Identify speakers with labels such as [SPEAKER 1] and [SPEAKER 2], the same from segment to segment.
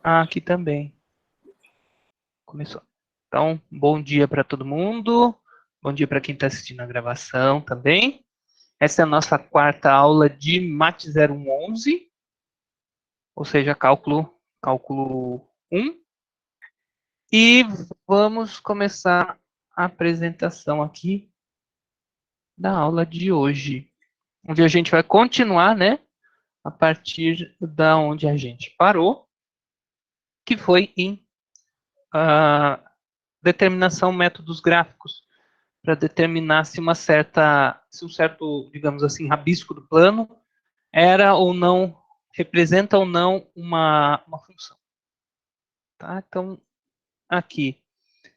[SPEAKER 1] Aqui também. Começou. Então, bom dia para todo mundo. Bom dia para quem está assistindo a gravação também. Essa é a nossa quarta aula de MAT 0111, ou seja, cálculo 1. E vamos começar a apresentação aqui da aula de hoje, onde a gente vai continuar, né, a partir da onde a gente parou, que foi em determinação métodos gráficos, para determinar se um certo, digamos assim, rabisco do plano era ou não, representa ou não uma função. Tá? Então, aqui.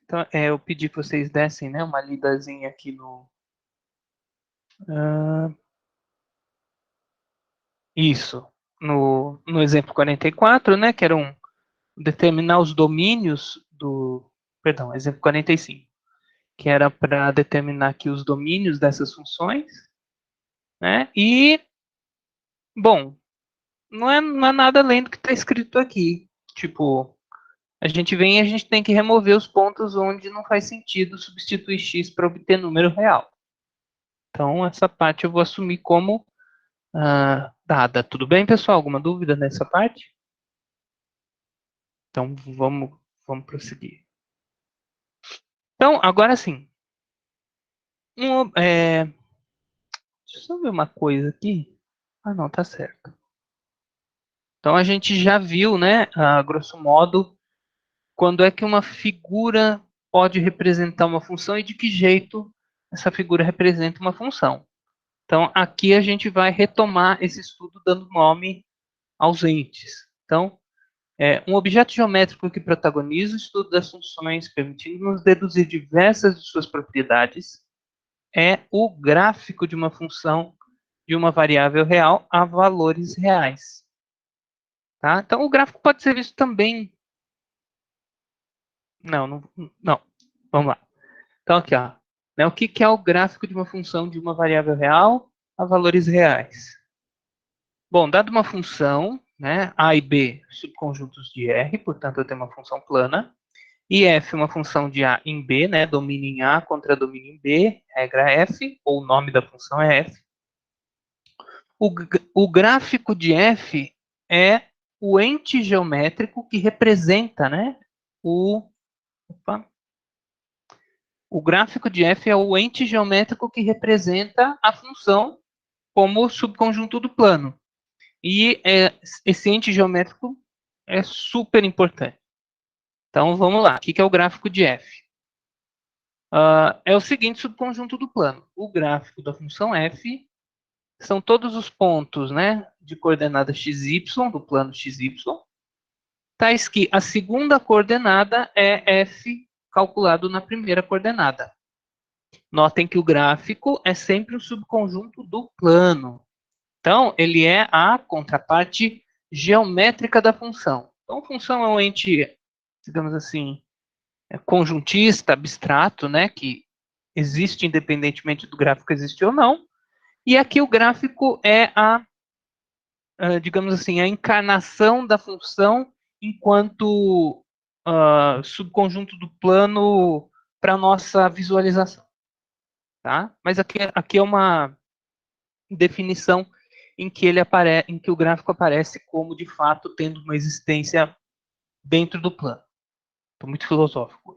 [SPEAKER 1] Então, eu pedi que vocês dessem, né, uma lidazinha aqui no... isso. No exemplo 44, né, que era determinar os domínios do... Perdão, exemplo 45. Que era para determinar aqui os domínios dessas funções, né? E, bom, não é nada além do que está escrito aqui. Tipo, a gente vem e a gente tem que remover os pontos onde não faz sentido substituir x para obter número real. Então, essa parte eu vou assumir como dada. Tudo bem, pessoal? Alguma dúvida nessa parte? Então, vamos prosseguir. Então, agora sim. Deixa eu só ver uma coisa aqui. Ah, não, tá certo. Então, a gente já viu, né, grosso modo, quando é que uma figura pode representar uma função e de que jeito essa figura representa uma função. Então, aqui a gente vai retomar esse estudo dando nome aos entes. Então, um objeto geométrico que protagoniza o estudo das funções, permitindo-nos deduzir diversas de suas propriedades, é o gráfico de uma função de uma variável real a valores reais. Tá? Então, o gráfico pode ser visto também... Não. Vamos lá. Então, aqui, ó. O que é o gráfico de uma função de uma variável real a valores reais? Bom, dado uma função, né, A e B subconjuntos de R, portanto, eu tenho uma função plana, e F uma função de A em B, né, domínio em A contra domínio em B, regra F, ou o nome da função é F. O gráfico de F é o ente geométrico que representa, né, o gráfico de F é o ente geométrico que representa a função como subconjunto do plano. E esse ente geométrico é super importante. Então, vamos lá. O que é o gráfico de F? É o seguinte subconjunto do plano. O gráfico da função F são todos os pontos, né, de coordenada xy, do plano xy, tais que a segunda coordenada é F calculado na primeira coordenada. Notem que o gráfico é sempre um subconjunto do plano. Então, ele é a contraparte geométrica da função. Então, a função é um ente, digamos assim, conjuntista, abstrato, né, que existe independentemente do gráfico existir ou não. E aqui o gráfico é digamos assim, a encarnação da função enquanto subconjunto do plano para nossa visualização. Tá? Mas aqui é uma definição em que em que o gráfico aparece como de fato tendo uma existência dentro do plano. Estou muito filosófico.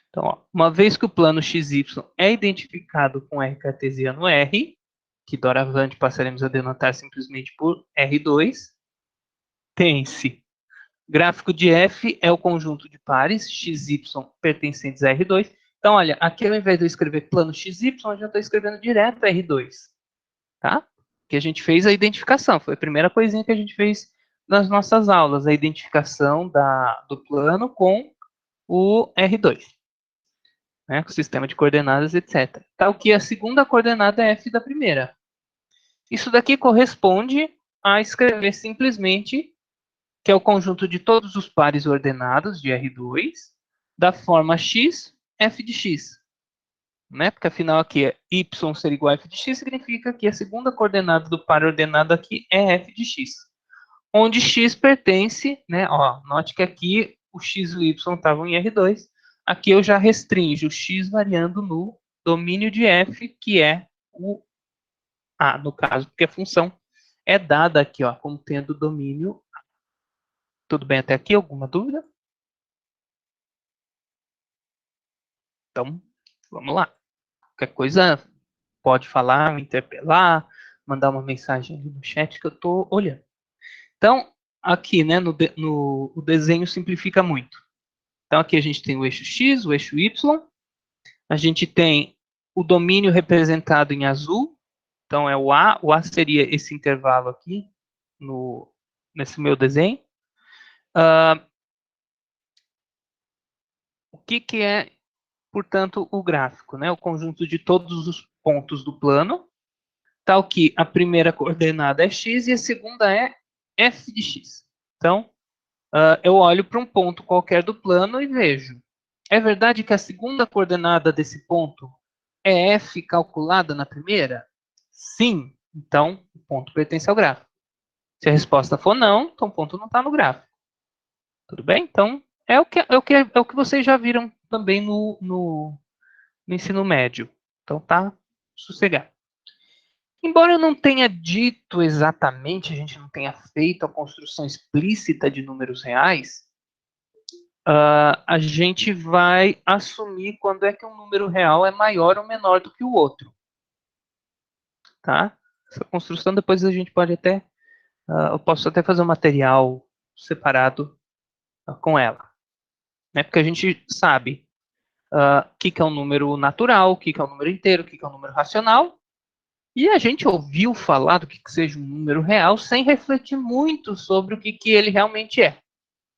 [SPEAKER 1] Então, ó, uma vez que o plano XY é identificado com R cartesiano R, que doravante passaremos a denotar simplesmente por R2, tem-se gráfico de F é o conjunto de pares XY pertencentes a R2. Então, olha, aqui ao invés de eu escrever plano XY, eu já estou escrevendo direto R2. Tá? Que a gente fez a identificação, foi a primeira coisinha que a gente fez nas nossas aulas, a identificação do plano com o R2, né, com o sistema de coordenadas, etc. Tal que a segunda coordenada é F da primeira. Isso daqui corresponde a escrever simplesmente que é o conjunto de todos os pares ordenados de R2 da forma x, f de x. Né? Porque afinal aqui é y ser igual a f de x, significa que a segunda coordenada do par ordenado aqui é f de x. onde x pertence, né? Ó, note que aqui o x e o y estavam em R2. Aqui eu já restringo o x variando no domínio de f, que é o A, no caso, porque a função é dada aqui, ó, como tendo domínio. Tudo bem até aqui? Alguma dúvida? Então, vamos lá. Qualquer coisa pode falar, me interpelar, mandar uma mensagem ali no chat que eu estou olhando. Então, aqui, né, o desenho simplifica muito. Então, aqui a gente tem o eixo X, o eixo Y. A gente tem o domínio representado em azul. Então, é o A. O A seria esse intervalo aqui, nesse meu desenho. O que é, portanto, o gráfico? Né? O conjunto de todos os pontos do plano, tal que a primeira coordenada é x e a segunda é f de x. Então, eu olho para um ponto qualquer do plano e vejo. É verdade que a segunda coordenada desse ponto é f calculada na primeira? Sim. Então, o ponto pertence ao gráfico. Se a resposta for não, então o ponto não está no gráfico. Tudo bem? Então, é o que vocês já viram também no ensino médio. Então, tá sossegado. Embora eu não tenha dito exatamente, a gente não tenha feito a construção explícita de números reais, a gente vai assumir quando é que um número real é maior ou menor do que o outro. Tá? Essa construção depois a gente pode até, eu posso até fazer um material separado com ela. Né? Porque a gente sabe o que é um número natural, o que é um número inteiro, o que é um número racional, e a gente ouviu falar do que seja um número real sem refletir muito sobre o que ele realmente é.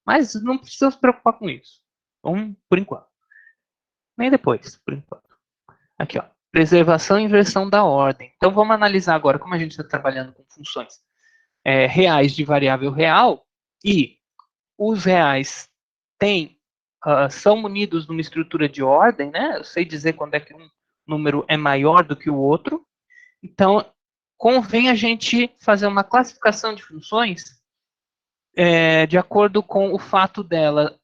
[SPEAKER 1] Mas não precisa se preocupar com isso. Por enquanto. Nem depois, por enquanto. Aqui, ó. Preservação e inversão da ordem. Então, vamos analisar agora como a gente está trabalhando com funções reais de variável real e os reais são munidos numa estrutura de ordem, né? Eu sei dizer quando é que um número é maior do que o outro. Então, convém a gente fazer uma classificação de funções de acordo com o fato dela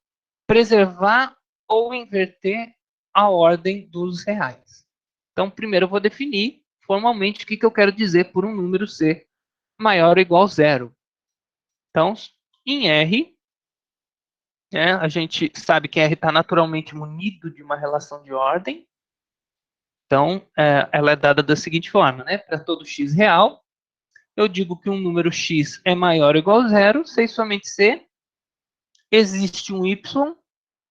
[SPEAKER 1] preservar ou inverter a ordem dos reais. Então, primeiro eu vou definir formalmente o que eu quero dizer por um número ser maior ou igual a zero. Então, em R, né, a gente sabe que R está naturalmente munido de uma relação de ordem. Então, ela é dada da seguinte forma, né? Para todo x real, eu digo que um número x é maior ou igual a zero, se somente se existe um y,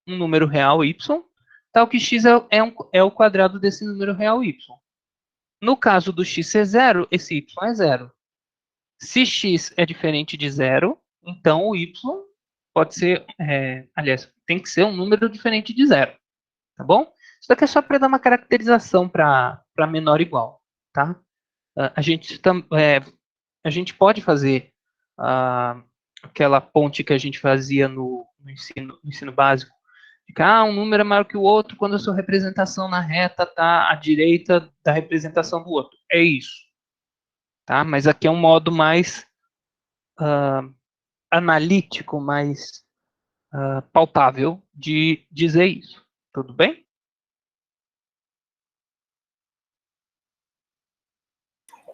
[SPEAKER 1] um número real y, tal que x é o quadrado desse número real y. No caso do x ser zero, esse y é zero. Se x é diferente de zero, então o y pode ser, aliás, tem que ser um número diferente de zero, tá bom? Isso daqui é só para dar uma caracterização para menor ou igual, tá? A gente pode fazer aquela ponte que a gente fazia no ensino básico, de que um número é maior que o outro quando a sua representação na reta está à direita da representação do outro. É isso. Tá? Mas aqui é um modo mais analítico, mais palpável de dizer isso. Tudo bem?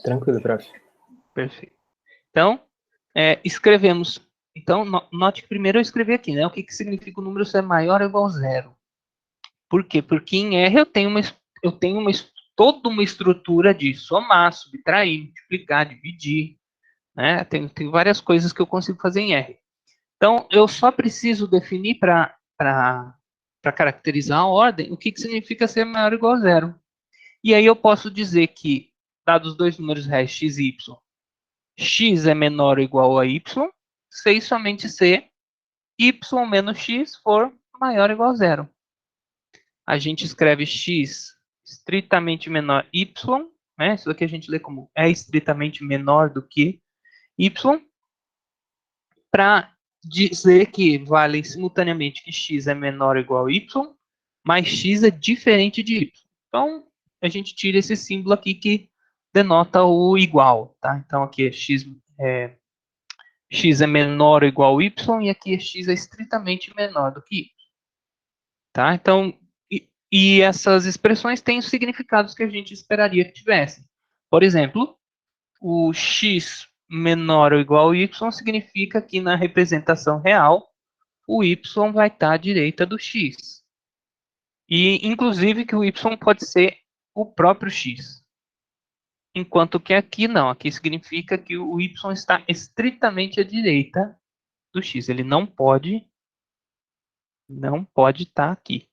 [SPEAKER 2] Tranquilo, prof.
[SPEAKER 1] Perfeito. Então, escrevemos. Então, note que primeiro eu escrevi aqui, né? O que significa o número ser maior ou igual a zero. Por quê? Porque em R eu tenho toda uma estrutura de somar, subtrair, multiplicar, dividir. Né? Tem várias coisas que eu consigo fazer em R. Então, eu só preciso definir para caracterizar a ordem o que significa ser maior ou igual a zero. E aí eu posso dizer que, dados dois números reais x e y, x é menor ou igual a y, se e somente se y menos x for maior ou igual a zero. A gente escreve x estritamente menor y, né? Isso aqui a gente lê como é estritamente menor do que y, para dizer que valem simultaneamente que x é menor ou igual a y, mas x é diferente de y. Então, a gente tira esse símbolo aqui que denota o igual, tá? Então, aqui é x x é menor ou igual a y, e aqui x é estritamente menor do que y. Tá? Então, e essas expressões têm os significados que a gente esperaria que tivessem. Por exemplo, o x menor ou igual a y significa que na representação real, o y vai estar à direita do x. E, inclusive, que o y pode ser o próprio x. Enquanto que aqui não, aqui significa que o y está estritamente à direita do x. Ele não pode estar aqui.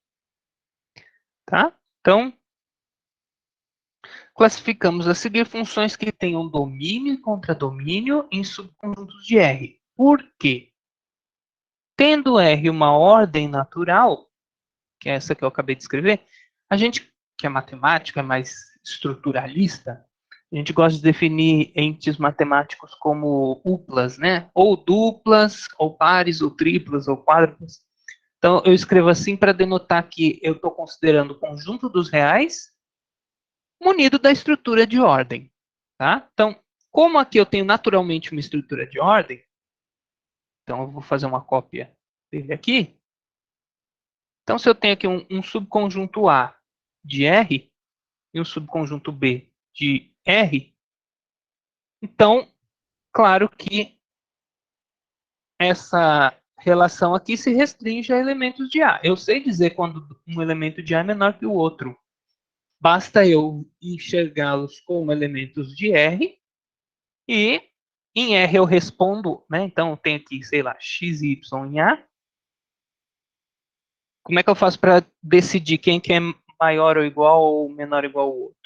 [SPEAKER 1] Tá? Então, classificamos a seguir funções que tenham domínio e contradomínio em subconjuntos de R. Por quê? Tendo R uma ordem natural, que é essa que eu acabei de escrever, a gente, que é matemática, é mais estruturalista, a gente gosta de definir entes matemáticos como uplas, né? Ou duplas, ou pares, ou triplas, ou quádruplas. Então, eu escrevo assim para denotar que eu estou considerando o conjunto dos reais munido da estrutura de ordem. Tá? Então, como aqui eu tenho naturalmente uma estrutura de ordem, então eu vou fazer uma cópia dele aqui. Então, se eu tenho aqui um subconjunto A de R e um subconjunto B de R, então, claro que essa relação aqui se restringe a elementos de A. Eu sei dizer quando um elemento de A é menor que o outro. Basta eu enxergá-los como elementos de R e em R eu respondo, né? Então eu tenho aqui, sei lá, x e y em A. Como é que eu faço para decidir quem que é maior ou igual ou menor ou igual ao outro?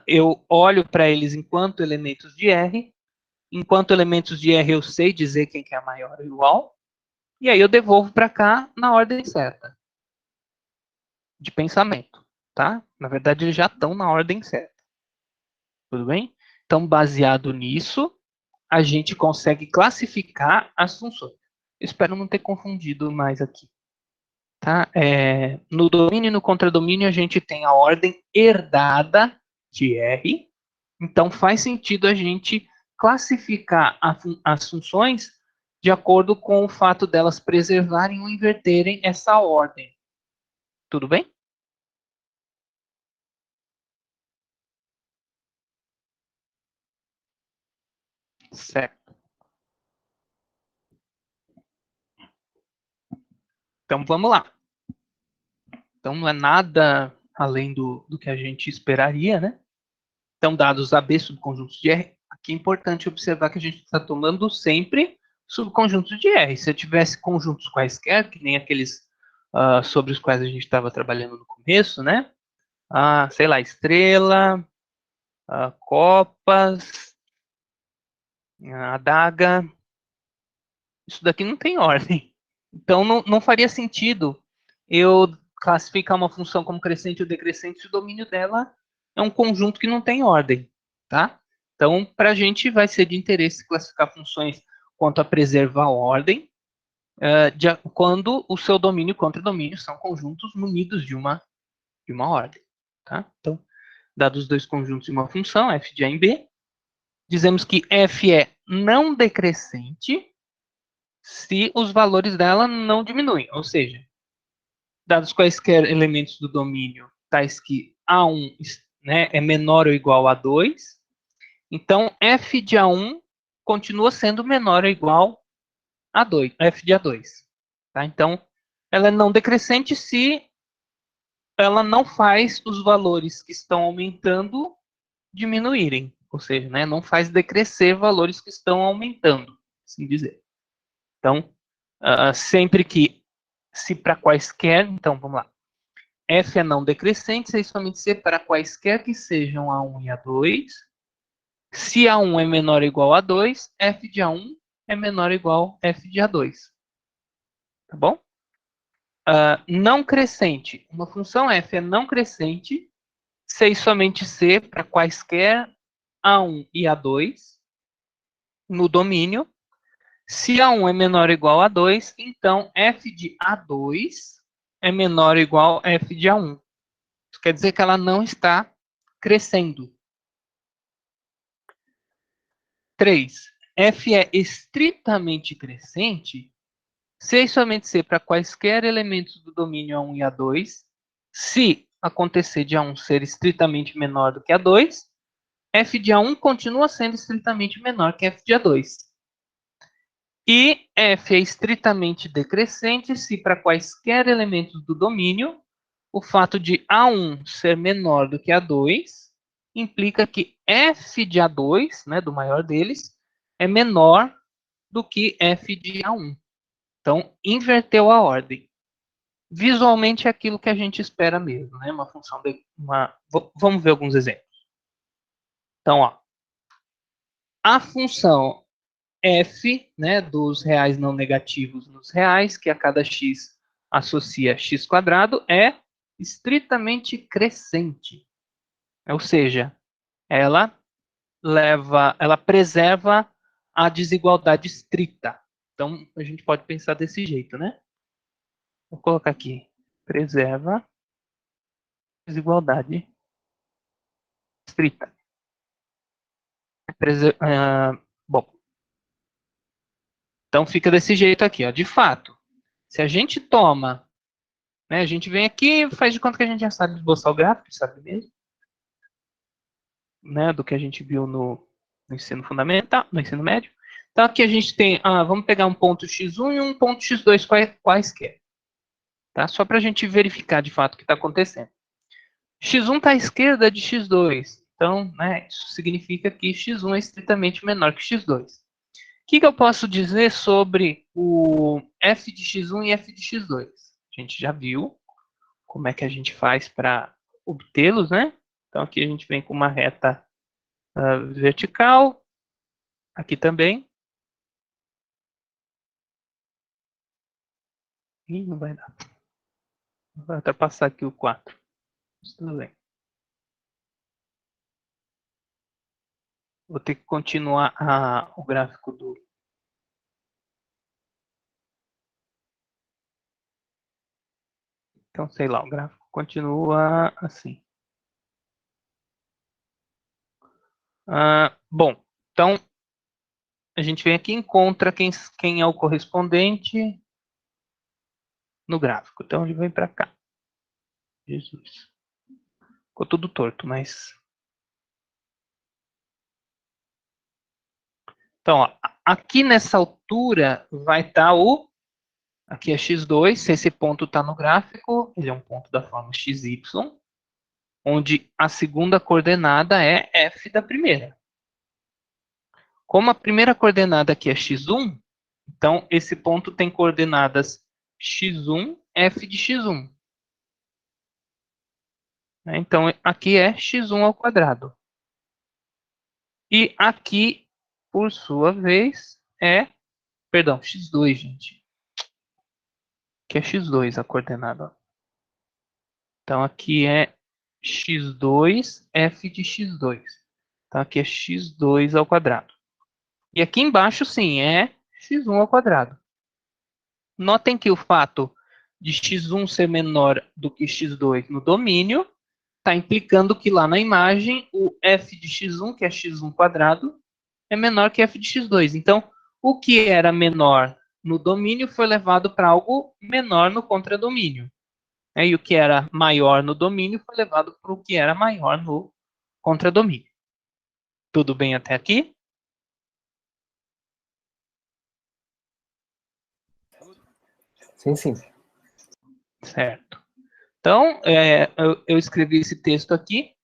[SPEAKER 1] Eu olho para eles enquanto elementos de R. Enquanto elementos de R eu sei dizer quem que é maior ou igual. E aí eu devolvo para cá na ordem certa de pensamento, tá? Na verdade, eles já estão na ordem certa. Tudo bem? Então, baseado nisso, a gente consegue classificar as funções. Espero não ter confundido mais aqui. Tá? No domínio e no contradomínio, a gente tem a ordem herdada de R. Então, faz sentido a gente classificar as funções de acordo com o fato delas preservarem ou inverterem essa ordem. Tudo bem? Certo. Então, vamos lá. Então, não é nada além do que a gente esperaria, né? Então, dados AB subconjuntos de R, aqui é importante observar que a gente está tomando sempre subconjuntos de R. Se eu tivesse conjuntos quaisquer, que nem aqueles sobre os quais a gente estava trabalhando no começo, né? Sei lá, estrela, copas, adaga. Isso daqui não tem ordem. Então, não faria sentido eu classificar uma função como crescente ou decrescente se o domínio dela é um conjunto que não tem ordem, tá? Então, para a gente vai ser de interesse classificar funções quanto a preservar a ordem, quando o seu domínio e contradomínio são conjuntos munidos de uma ordem, tá? Então, dados os dois conjuntos de uma função, f de A em B, dizemos que f é não decrescente se os valores dela não diminuem, ou seja, dados quaisquer elementos do domínio, tais que A1, né, é menor ou igual a 2, então f de A1 continua sendo menor ou igual a 2, f de A2. Tá? Então, ela é não decrescente se ela não faz os valores que estão aumentando diminuírem, ou seja, né, não faz decrescer valores que estão aumentando, assim dizer. Então, sempre que, se para quaisquer, então vamos lá, f é não decrescente, se é somente C para quaisquer que sejam A1 e A2. Se A1 é menor ou igual a 2, f de A1 é menor ou igual a f de A2. Tá bom? Não crescente. Uma função f é não crescente se e somente C para quaisquer A1 e A2 no domínio. Se A1 é menor ou igual a 2, então f de A2 é menor ou igual a f de A1. Isso quer dizer que ela não está crescendo. 3. f é estritamente crescente se e somente se para quaisquer elementos do domínio A1 e A2, se acontecer de A1 ser estritamente menor do que A2, f de A1 continua sendo estritamente menor que f de A2. E f é estritamente decrescente se para quaisquer elementos do domínio, o fato de A1 ser menor do que A2 implica que f de A2, né, do maior deles, é menor do que f de A1. Então, inverteu a ordem. Visualmente é aquilo que a gente espera mesmo, né? Uma função de vamos ver alguns exemplos. Então, ó, a função f, né, dos reais não negativos nos reais, que a cada x associa x quadrado, é estritamente crescente. Ou seja, ela preserva a desigualdade estrita. Então, a gente pode pensar desse jeito, né? Vou colocar aqui, preserva a desigualdade estrita. Bom, então fica desse jeito aqui, ó. De fato, se a gente toma, né, a gente vem aqui, faz de conta que a gente já sabe esboçar o gráfico, sabe mesmo, né, do que a gente viu no ensino fundamental, no ensino médio. Então aqui a gente tem, vamos pegar um ponto x1 e um ponto x2 quaisquer, tá? Só para a gente verificar de fato o que está acontecendo. x1 está à esquerda de x2, então, né, isso significa que x1 é estritamente menor que x2. O que eu posso dizer sobre o f de x1 e f de x2? A gente já viu como é que a gente faz para obtê-los, né? Então, aqui a gente vem com uma reta vertical, aqui também. Ih, não vai dar. Vai ultrapassar aqui o 4. Mas tudo bem. Vou ter que continuar o gráfico do... Então, sei lá, o gráfico continua assim. Bom, então, a gente vem aqui e encontra quem é o correspondente no gráfico. Então, a gente vem para cá. Jesus. Ficou tudo torto, mas... Então, ó, aqui nessa altura vai estar o... Aqui é x2, se esse ponto está no gráfico, ele é um ponto da forma xy, onde a segunda coordenada é f da primeira. Como a primeira coordenada aqui é x1, então esse ponto tem coordenadas x1, f de x1. Então, aqui é x1 ao quadrado. E aqui, por sua vez, é... Perdão, x2, gente. Aqui é x2 a coordenada. Então, aqui é x2, f de x2. Então, aqui é x2 ao quadrado. E aqui embaixo, sim, é x1 ao quadrado. Notem que o fato de x1 ser menor do que x2 no domínio está implicando que lá na imagem o f de x1, que é x1 quadrado, é menor que f de x2. Então, o que era menor no domínio foi levado para algo menor no contradomínio. E o que era maior no domínio foi levado para o que era maior no contradomínio. Tudo bem até aqui?
[SPEAKER 2] Sim, sim.
[SPEAKER 1] Certo. Então, eu escrevi esse texto aqui.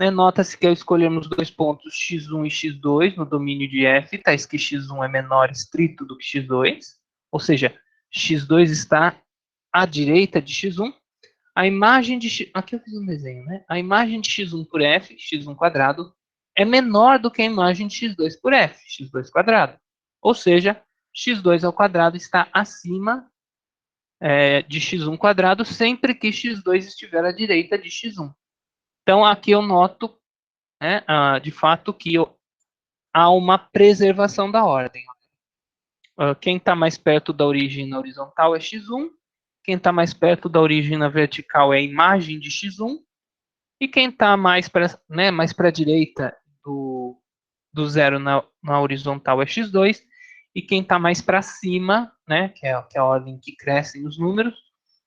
[SPEAKER 1] Né? Nota-se que ao escolhermos dois pontos x1 e x2 no domínio de f, tais que x1 é menor estrito do que x2, ou seja, x2 está à direita de x1. A imagem de x... Aqui eu fiz um desenho, né? A imagem de x1 por f, x1 quadrado, é menor do que a imagem de x2 por f, x2 quadrado. Ou seja, x2 ao quadrado está acima de x1 quadrado sempre que x2 estiver à direita de x1. Então, aqui eu noto, né, de fato, que há uma preservação da ordem. Quem está mais perto da origem na horizontal é x1, quem está mais perto da origem na vertical é a imagem de x1, e quem está mais para a direita do zero na horizontal é x2, e quem está mais para cima, né, que é a ordem que crescem os números,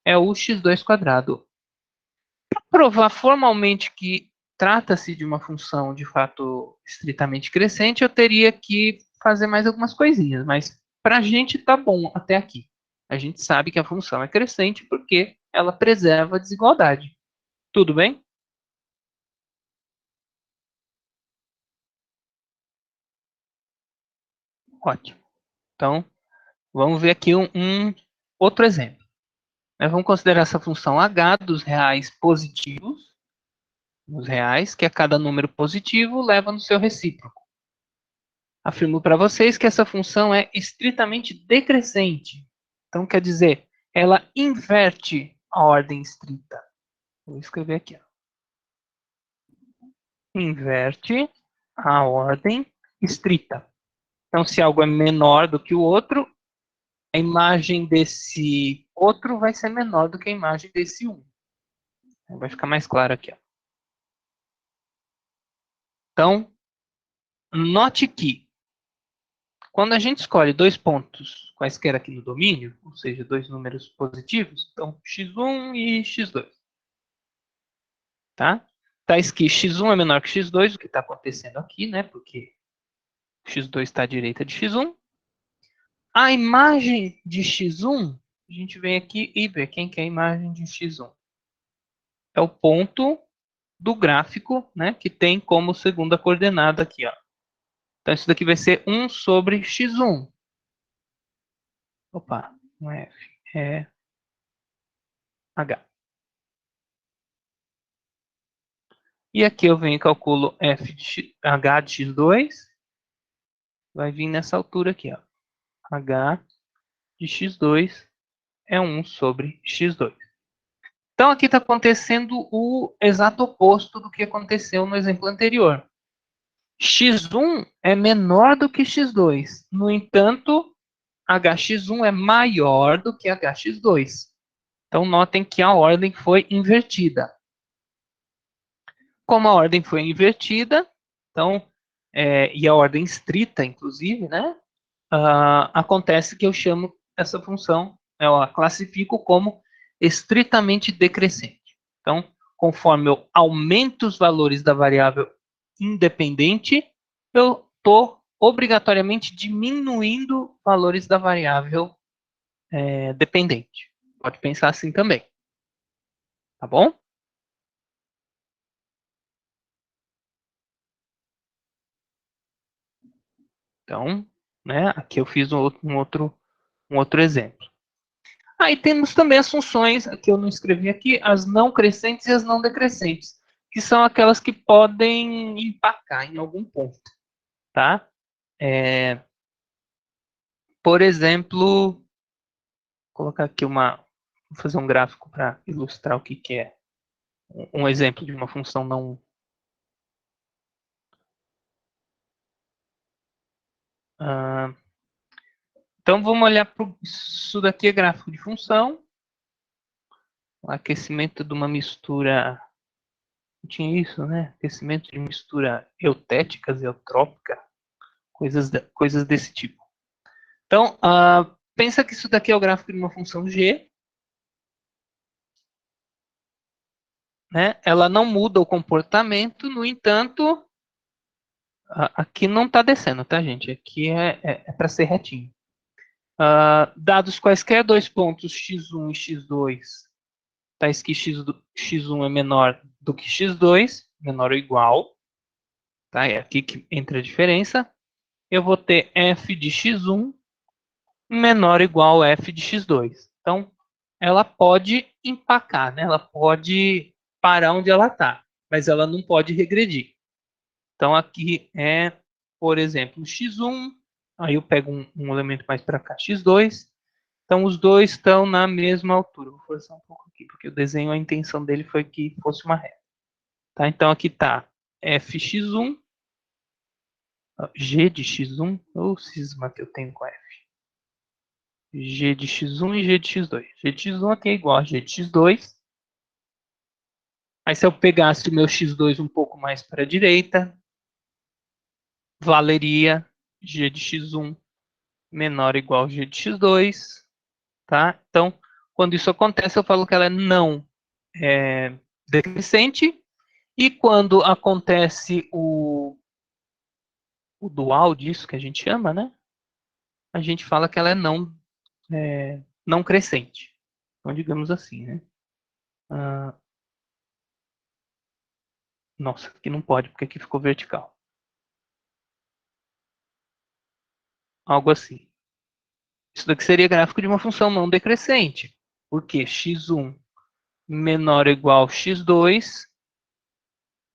[SPEAKER 1] é o x2 quadrado. Para provar formalmente que trata-se de uma função de fato estritamente crescente, eu teria que fazer mais algumas coisinhas, mas para a gente tá bom até aqui. A gente sabe que a função é crescente porque ela preserva a desigualdade. Tudo bem? Ótimo. Então, vamos ver aqui um outro exemplo. Vamos considerar essa função h dos reais positivos, os reais, que a cada número positivo leva no seu recíproco. Afirmo para vocês que essa função é estritamente decrescente. Então, quer dizer, ela inverte a ordem estrita. Vou escrever aqui. Ó. Inverte a ordem estrita. Então, se algo é menor do que o outro, a imagem desse outro vai ser menor do que a imagem desse um. Vai ficar mais claro aqui. Ó. Então, note que quando a gente escolhe dois pontos quaisquer aqui no domínio, ou seja, dois números positivos, então x1 e x2, tá? Tais que x1 é menor que x2, o que está acontecendo aqui, né? Porque x2 está à direita de x1. A imagem de x1, a gente vem aqui e vê quem que é a imagem de x1. É o ponto do gráfico, né? Que tem como segunda coordenada aqui, ó. Então, isso daqui vai ser 1 sobre x1. Opa, não é F, é H. E aqui eu venho e calculo F de X, H de x2. Vai vir nessa altura aqui, ó. H de x2 é 1 sobre x2. Então, aqui está acontecendo o exato oposto do que aconteceu no exemplo anterior. x1 é menor do que x2. No entanto, hx1 é maior do que hx2. Então, notem que a ordem foi invertida. Como a ordem foi invertida, então, e a ordem estrita, inclusive, né? Acontece que eu chamo essa função, eu a classifico como estritamente decrescente. Então, conforme eu aumento os valores da variável independente, eu estou obrigatoriamente diminuindo valores da variável dependente. Pode pensar assim também. Tá bom? Então, né, aqui eu fiz um outro exemplo. Aí temos também as funções, que eu não escrevi aqui, as não crescentes e as não decrescentes, que são aquelas que podem empacar em algum ponto, tá? Por exemplo, vou colocar aqui vou fazer um gráfico para ilustrar o que é um exemplo de uma função não. Então vamos olhar para isso daqui é gráfico de função, o aquecimento de uma mistura. Tinha isso, né? Aquecimento de mistura eutética, eutrópica, coisas desse tipo. Então, pensa que isso daqui é o gráfico de uma função g. Né? Ela não muda o comportamento, no entanto, aqui não está descendo, tá, gente? Aqui é para ser retinho. Dados quaisquer dois pontos x1 e x2, tais que x1 é menor do que x2, menor ou igual, tá? É aqui que entra a diferença. Eu vou ter f de x1 menor ou igual a f de x2. Então, ela pode empacar, né? Ela pode parar onde ela está, mas ela não pode regredir. Então, aqui é, por exemplo, x1, aí eu pego um elemento mais para cá, x2. Então, os dois estão na mesma altura. Vou forçar um pouco aqui, porque o desenho, a intenção dele foi que fosse uma reta. Tá? Então, aqui está fx1, g de x1, ou cisma que eu tenho com f. G de x1 e G de x2. G de x1 aqui é igual a G de x2. Aí se eu pegasse o meu x2 um pouco mais para a direita, valeria g de x1 menor ou igual a g de x2, tá? Então, quando isso acontece, eu falo que ela é não decrescente, e quando acontece o dual disso, que a gente chama, né? A gente fala que ela é não crescente. Então, digamos assim, né? Nossa, aqui não pode, porque aqui ficou vertical. Algo assim. Isso daqui seria gráfico de uma função não decrescente. Porque x1 menor ou igual a x2,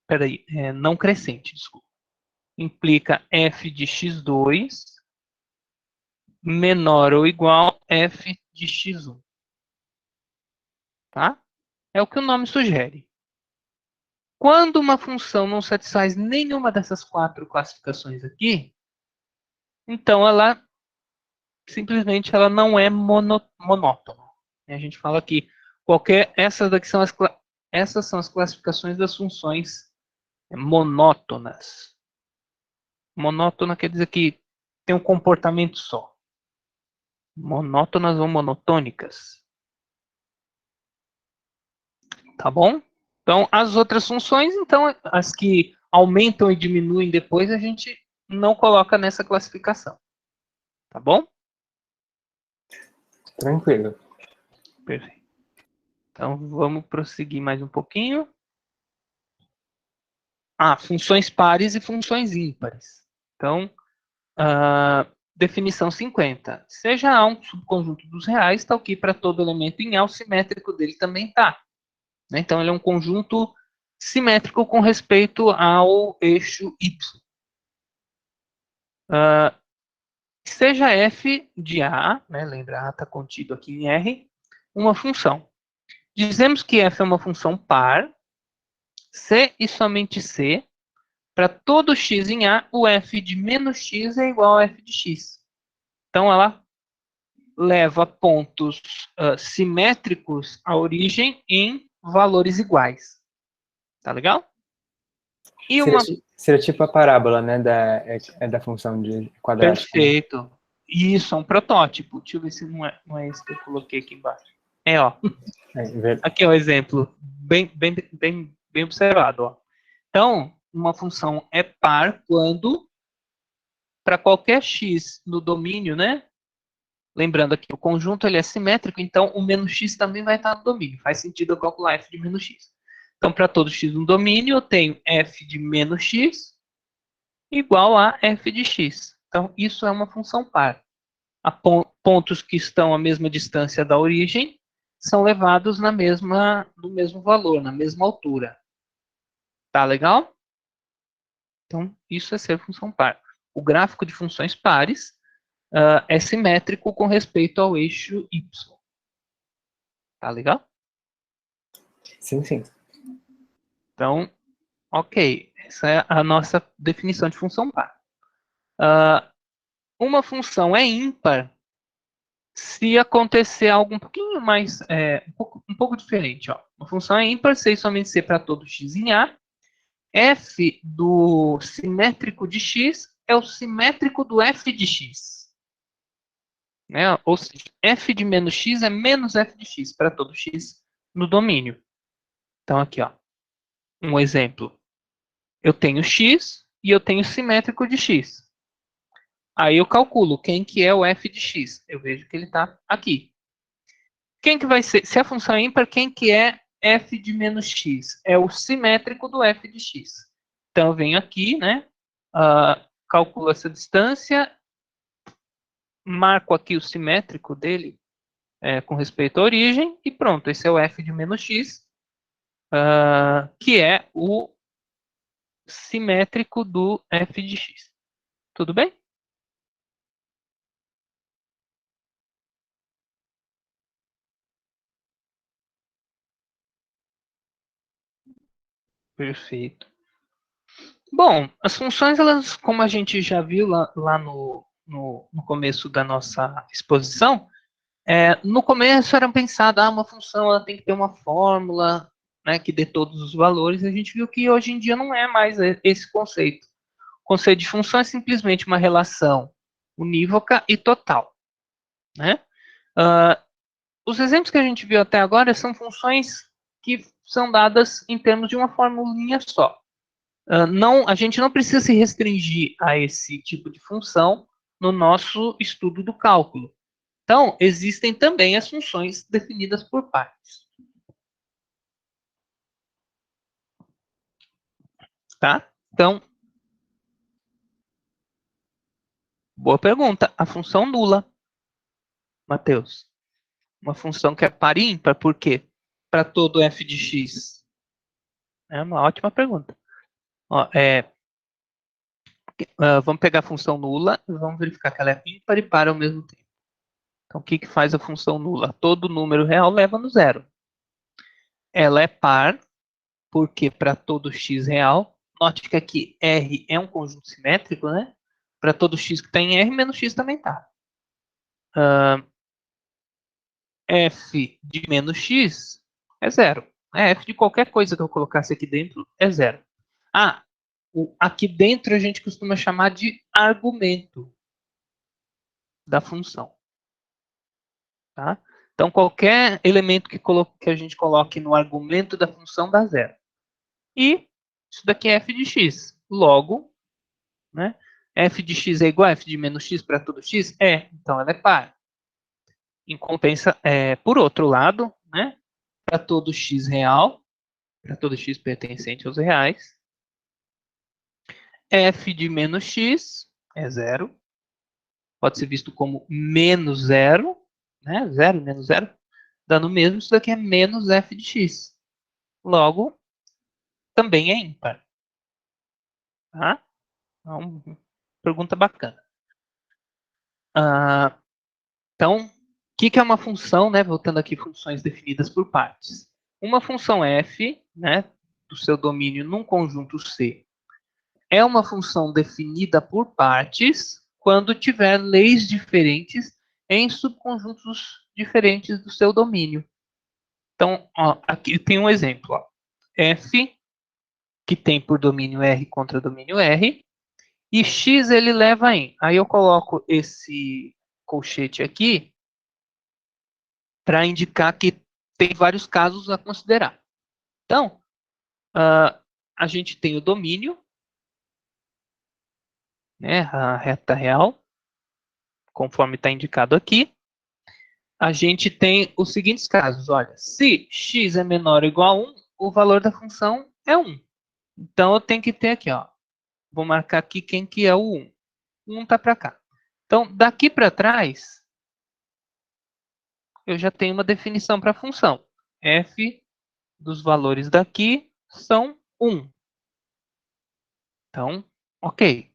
[SPEAKER 1] peraí, não crescente, desculpa. Implica f de x2 menor ou igual a f de x1. Tá? É o que o nome sugere. Quando uma função não satisfaz nenhuma dessas 4 classificações aqui, então ela simplesmente ela não é monótona. A gente fala que essas são as classificações das funções monótonas. Monótona quer dizer que tem um comportamento só. Monótonas ou monotônicas. Tá bom? Então, as outras funções, então, as que aumentam e diminuem depois, a gente não coloca nessa classificação. Tá bom?
[SPEAKER 2] Tranquilo.
[SPEAKER 1] Perfeito. Então, vamos prosseguir mais um pouquinho. Funções pares e funções ímpares. Então, definição 50. Seja A um subconjunto dos reais, tal que para todo elemento em A, o simétrico dele também está. Né? Então, ele é um conjunto simétrico com respeito ao eixo Y. Seja f de A, né? Lembra, A está contido aqui em R, uma função. Dizemos que f é uma função par, se e somente se, para todo x em A, o f de menos x é igual a f de x. Então, ela leva pontos simétricos à origem em valores iguais. Tá legal? E
[SPEAKER 2] Seria tipo a parábola, né, da função de quadrática. Né?
[SPEAKER 1] Perfeito. Isso, é um protótipo. Deixa eu ver se não é esse que eu coloquei aqui embaixo. Ó. Aqui é um exemplo bem observado. Ó. Então, uma função é par quando, para qualquer x no domínio, né? Lembrando aqui, o conjunto ele é simétrico, então o menos x também vai estar no domínio. Faz sentido eu calcular f de menos x. Então, para todo x no domínio, eu tenho f de menos x igual a f de x. Então, isso é uma função par. Pontos que estão à mesma distância da origem são levados no mesmo valor, na mesma altura. Tá legal? Então, isso é ser função par. O gráfico de funções pares é simétrico com respeito ao eixo y. Tá legal?
[SPEAKER 2] Sim, sim.
[SPEAKER 1] Então, ok. Essa é a nossa definição de função par. Uma função é ímpar se acontecer algo um pouquinho mais, um pouco diferente. Ó. Uma função é ímpar se e somente se para todo x em A. F do simétrico de x é o simétrico do f de x. Né? Ou seja, f de menos x é menos f de x para todo x no domínio. Então, aqui, ó, um exemplo. Eu tenho x e eu tenho simétrico de x. Aí eu calculo quem que é o f de x. Eu vejo que ele está aqui. Quem que vai ser? Se a função é ímpar, quem que é f de menos x? É o simétrico do f de x. Então, eu venho aqui, né? Calculo essa distância, marco aqui o simétrico dele com respeito à origem, e pronto, esse é o f de menos x, que é o simétrico do f de x. Tudo bem? Perfeito. Bom, as funções, elas, como a gente já viu lá no começo da nossa exposição, no começo era pensado, uma função ela tem que ter uma fórmula, né, que dê todos os valores, e a gente viu que hoje em dia não é mais esse conceito. O conceito de função é simplesmente uma relação unívoca e total, né? Os exemplos que a gente viu até agora são funções que são dadas em termos de uma formulinha só. A gente não precisa se restringir a esse tipo de função no nosso estudo do cálculo. Então, existem também as funções definidas por partes. Tá? Então, boa pergunta. A função nula, Matheus. Uma função que é par e ímpar, por quê? Para todo f de x. É uma ótima pergunta. Ó, vamos pegar a função nula e vamos verificar que ela é ímpar e par ao mesmo tempo. Então, o que, que faz a função nula? Todo número real leva no zero. Ela é par, porque para todo x real, note que aqui R é um conjunto simétrico, né? Para todo x que está em R, menos x também está. F de menos x é zero. F de qualquer coisa que eu colocasse aqui dentro é zero. Aqui dentro a gente costuma chamar de argumento da função. Tá? Então, qualquer elemento que a gente coloque no argumento da função dá zero. E isso daqui é f de x. Logo, né, f de x é igual a f de menos x para todo x? Então ela é par. Em compensa, por outro lado, né, para todo x real, para todo x pertencente aos reais, f de menos x é zero. Pode ser visto como menos zero, né? Zero menos zero, dando mesmo, isso daqui é menos f de x. Logo, também é ímpar. Tá? Então, pergunta bacana. Então, o que é uma função, né? Voltando aqui, funções definidas por partes. Uma função f, né, do seu domínio num conjunto C, é uma função definida por partes quando tiver leis diferentes em subconjuntos diferentes do seu domínio. Então, ó, aqui tem um exemplo. Ó. F, que tem por domínio R contra domínio R, e X ele leva em. Aí eu coloco esse colchete aqui para indicar que tem vários casos a considerar. Então, a gente tem o domínio, né, a reta real, conforme está indicado aqui. A gente tem os seguintes casos. Olha, se x é menor ou igual a 1, o valor da função é 1. Então, eu tenho que ter aqui, ó. Vou marcar aqui quem que é o 1. 1 está para cá. Então, daqui para trás, eu já tenho uma definição para a função. F dos valores daqui são 1. Então, ok.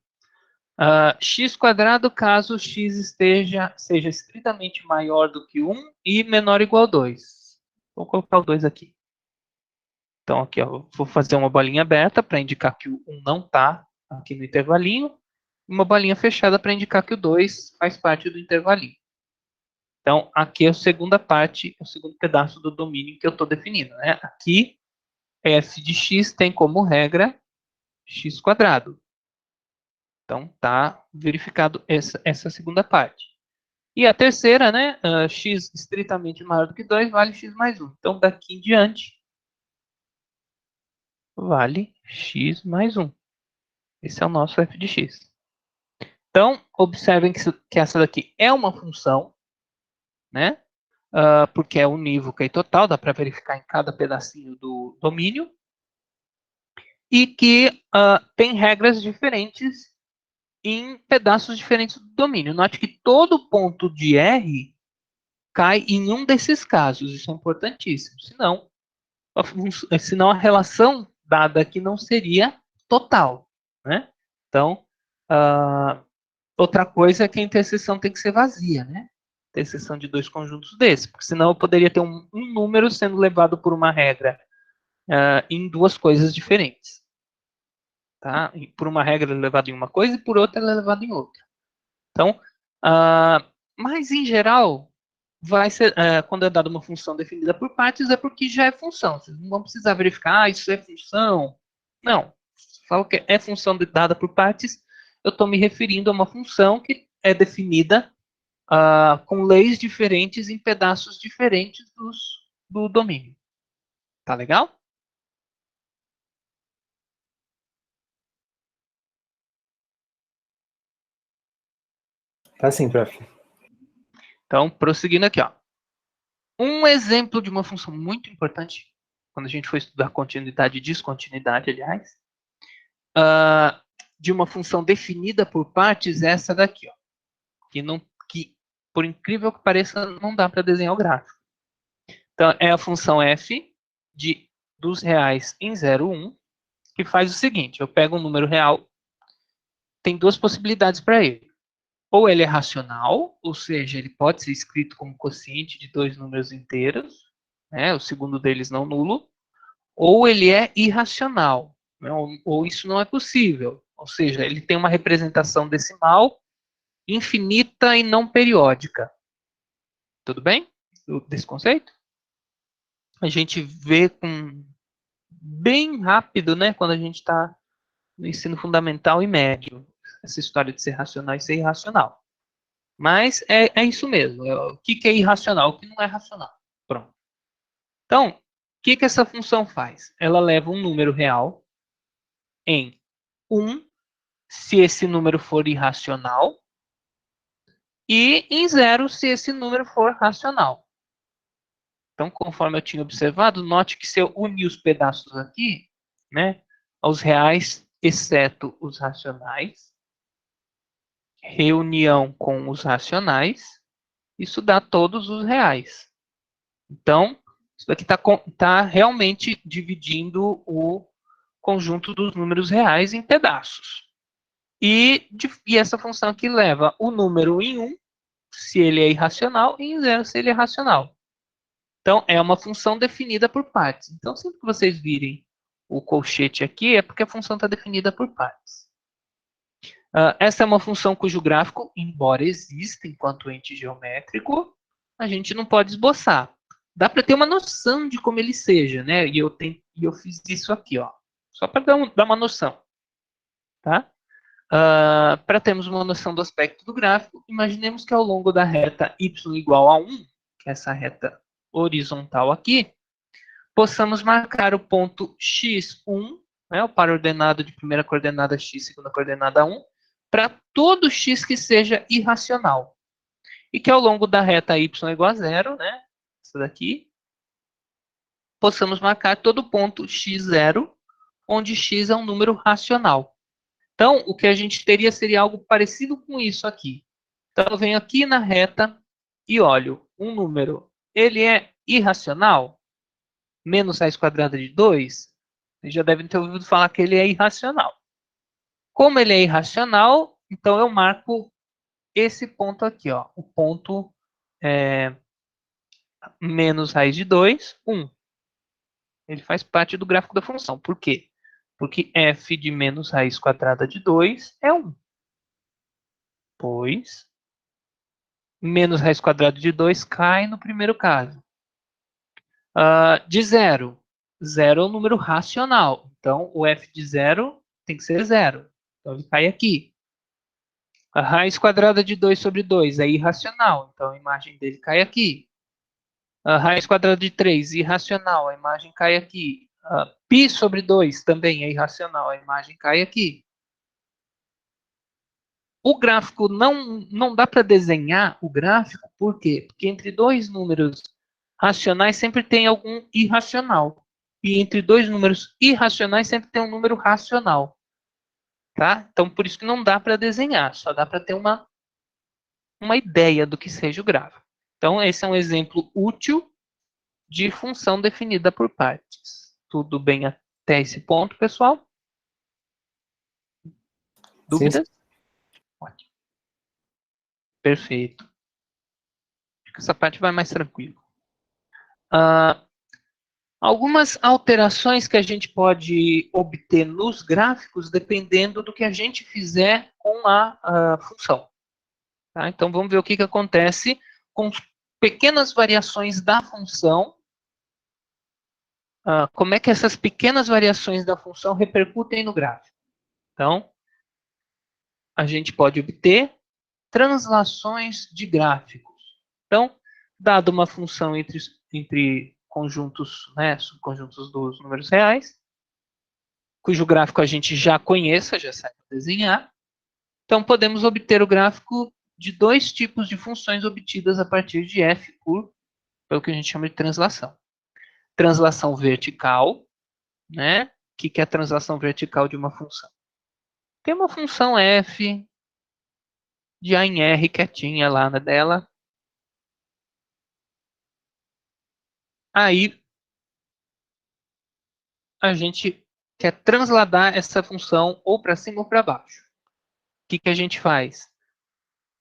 [SPEAKER 1] X quadrado caso x seja estritamente maior do que 1 e menor ou igual a 2. Vou colocar o 2 aqui. Então, aqui, ó, vou fazer uma bolinha aberta para indicar que o 1 não está aqui no intervalinho. E uma bolinha fechada para indicar que o 2 faz parte do intervalinho. Então, aqui é a segunda parte, o segundo pedaço do domínio que eu estou definindo. Né? Aqui, f de x tem como regra x quadrado. Então, está verificado essa segunda parte. E a terceira, né, x estritamente maior do que 2 vale x mais 1. Então, daqui em diante, vale x mais 1. Esse é o nosso f de x. Então, observem que essa daqui é uma função, né, porque é unívoca e total, dá para verificar em cada pedacinho do domínio, e que tem regras diferentes em pedaços diferentes do domínio. Note que todo ponto de R cai em um desses casos. Isso é importantíssimo. Senão a relação dada aqui não seria total. Né? Então, outra coisa é que a interseção tem que ser vazia. Né? Interseção de dois conjuntos desses. Porque senão eu poderia ter um número sendo levado por uma regra em duas coisas diferentes. Tá? Por uma regra ele é levado em uma coisa e por outra ele é levado em outra. Então, mas em geral, vai ser, quando é dada uma função definida por partes, é porque já é função. Vocês não vão precisar verificar, isso é função. Não. falo que é função dada por partes, eu estou me referindo a uma função que é definida com leis diferentes em pedaços diferentes do domínio. Tá legal?
[SPEAKER 2] Tá sim, prof.
[SPEAKER 1] Então, prosseguindo aqui, ó. Um exemplo de uma função muito importante, quando a gente for estudar continuidade e descontinuidade, aliás, de uma função definida por partes, é essa daqui, ó, que, por incrível que pareça, não dá para desenhar o gráfico. Então, é a função f dos reais em 0,1, que faz o seguinte, eu pego um número real, tem duas possibilidades para ele. Ou ele é racional, ou seja, ele pode ser escrito como quociente de dois números inteiros, né, o segundo deles não nulo, ou ele é irracional, né, ou isso não é possível, ou seja, ele tem uma representação decimal infinita e não periódica. Tudo bem? Desse conceito? A gente vê bem rápido, né, quando a gente está no ensino fundamental e médio, essa história de ser racional e ser irracional. Mas é isso mesmo. O que é irracional? O que não é racional? Pronto. Então, o que essa função faz? Ela leva um número real em 1, se esse número for irracional, e em 0, se esse número for racional. Então, conforme eu tinha observado, note que se eu unir os pedaços aqui, né, aos reais, exceto os racionais, reunião com os racionais, isso dá todos os reais. Então, isso daqui está realmente dividindo o conjunto dos números reais em pedaços. E essa função aqui leva o número em 1, se ele é irracional, e em 0, se ele é racional. Então, é uma função definida por partes. Então, sempre que vocês virem o colchete aqui, é porque a função está definida por partes. Essa é uma função cujo gráfico, embora exista enquanto ente geométrico, a gente não pode esboçar. Dá para ter uma noção de como ele seja, né? E eu fiz isso aqui, ó, só para dar uma noção, tá? Para termos uma noção do aspecto do gráfico, imaginemos que ao longo da reta y igual a 1, que é essa reta horizontal aqui, possamos marcar o ponto x1, né, o par ordenado de primeira coordenada x, segunda coordenada 1, para todo x que seja irracional. E que ao longo da reta y igual a 0, né, essa daqui, possamos marcar todo ponto x0, onde x é um número racional. Então, o que a gente teria seria algo parecido com isso aqui. Então, eu venho aqui na reta e olho um número. Ele é irracional? Menos raiz quadrada de 2? Vocês já devem ter ouvido falar que ele é irracional. Como ele é irracional, então eu marco esse ponto aqui, ó, o ponto menos raiz de 2, 1. Ele faz parte do gráfico da função. Por quê? Porque f de menos raiz quadrada de 2 é 1. Pois menos raiz quadrada de 2 cai no primeiro caso. De 0. 0 é um número racional. Então, o f de 0 tem que ser 0. Então, ele cai aqui. A raiz quadrada de 2 sobre 2 é irracional. Então, a imagem dele cai aqui. A raiz quadrada de 3, irracional. A imagem cai aqui. Π sobre 2 também é irracional. A imagem cai aqui. O gráfico não dá para desenhar o gráfico, por quê? Porque entre dois números racionais sempre tem algum irracional. E entre dois números irracionais sempre tem um número racional. Tá? Então, por isso que não dá para desenhar, só dá para ter uma ideia do que seja o gráfico. Então, esse é um exemplo útil de função definida por partes. Tudo bem até esse ponto, pessoal? Dúvidas? Ótimo. Perfeito. Acho que essa parte vai mais tranquilo. Algumas alterações que a gente pode obter nos gráficos dependendo do que a gente fizer com a função. Tá? Então, vamos ver o que acontece com pequenas variações da função. Como é que essas pequenas variações da função repercutem no gráfico. Então, a gente pode obter translações de gráficos. Então, dado uma função entre conjuntos, né, subconjuntos dos números reais, cujo gráfico a gente já conheça, já sabe desenhar, então podemos obter o gráfico de dois tipos de funções obtidas a partir de f pelo que a gente chama de translação. Translação vertical, né? O que é a translação vertical de uma função? Tem uma função f de A em R quietinha lá na dela. Aí a gente quer transladar essa função ou para cima ou para baixo. O que a gente faz?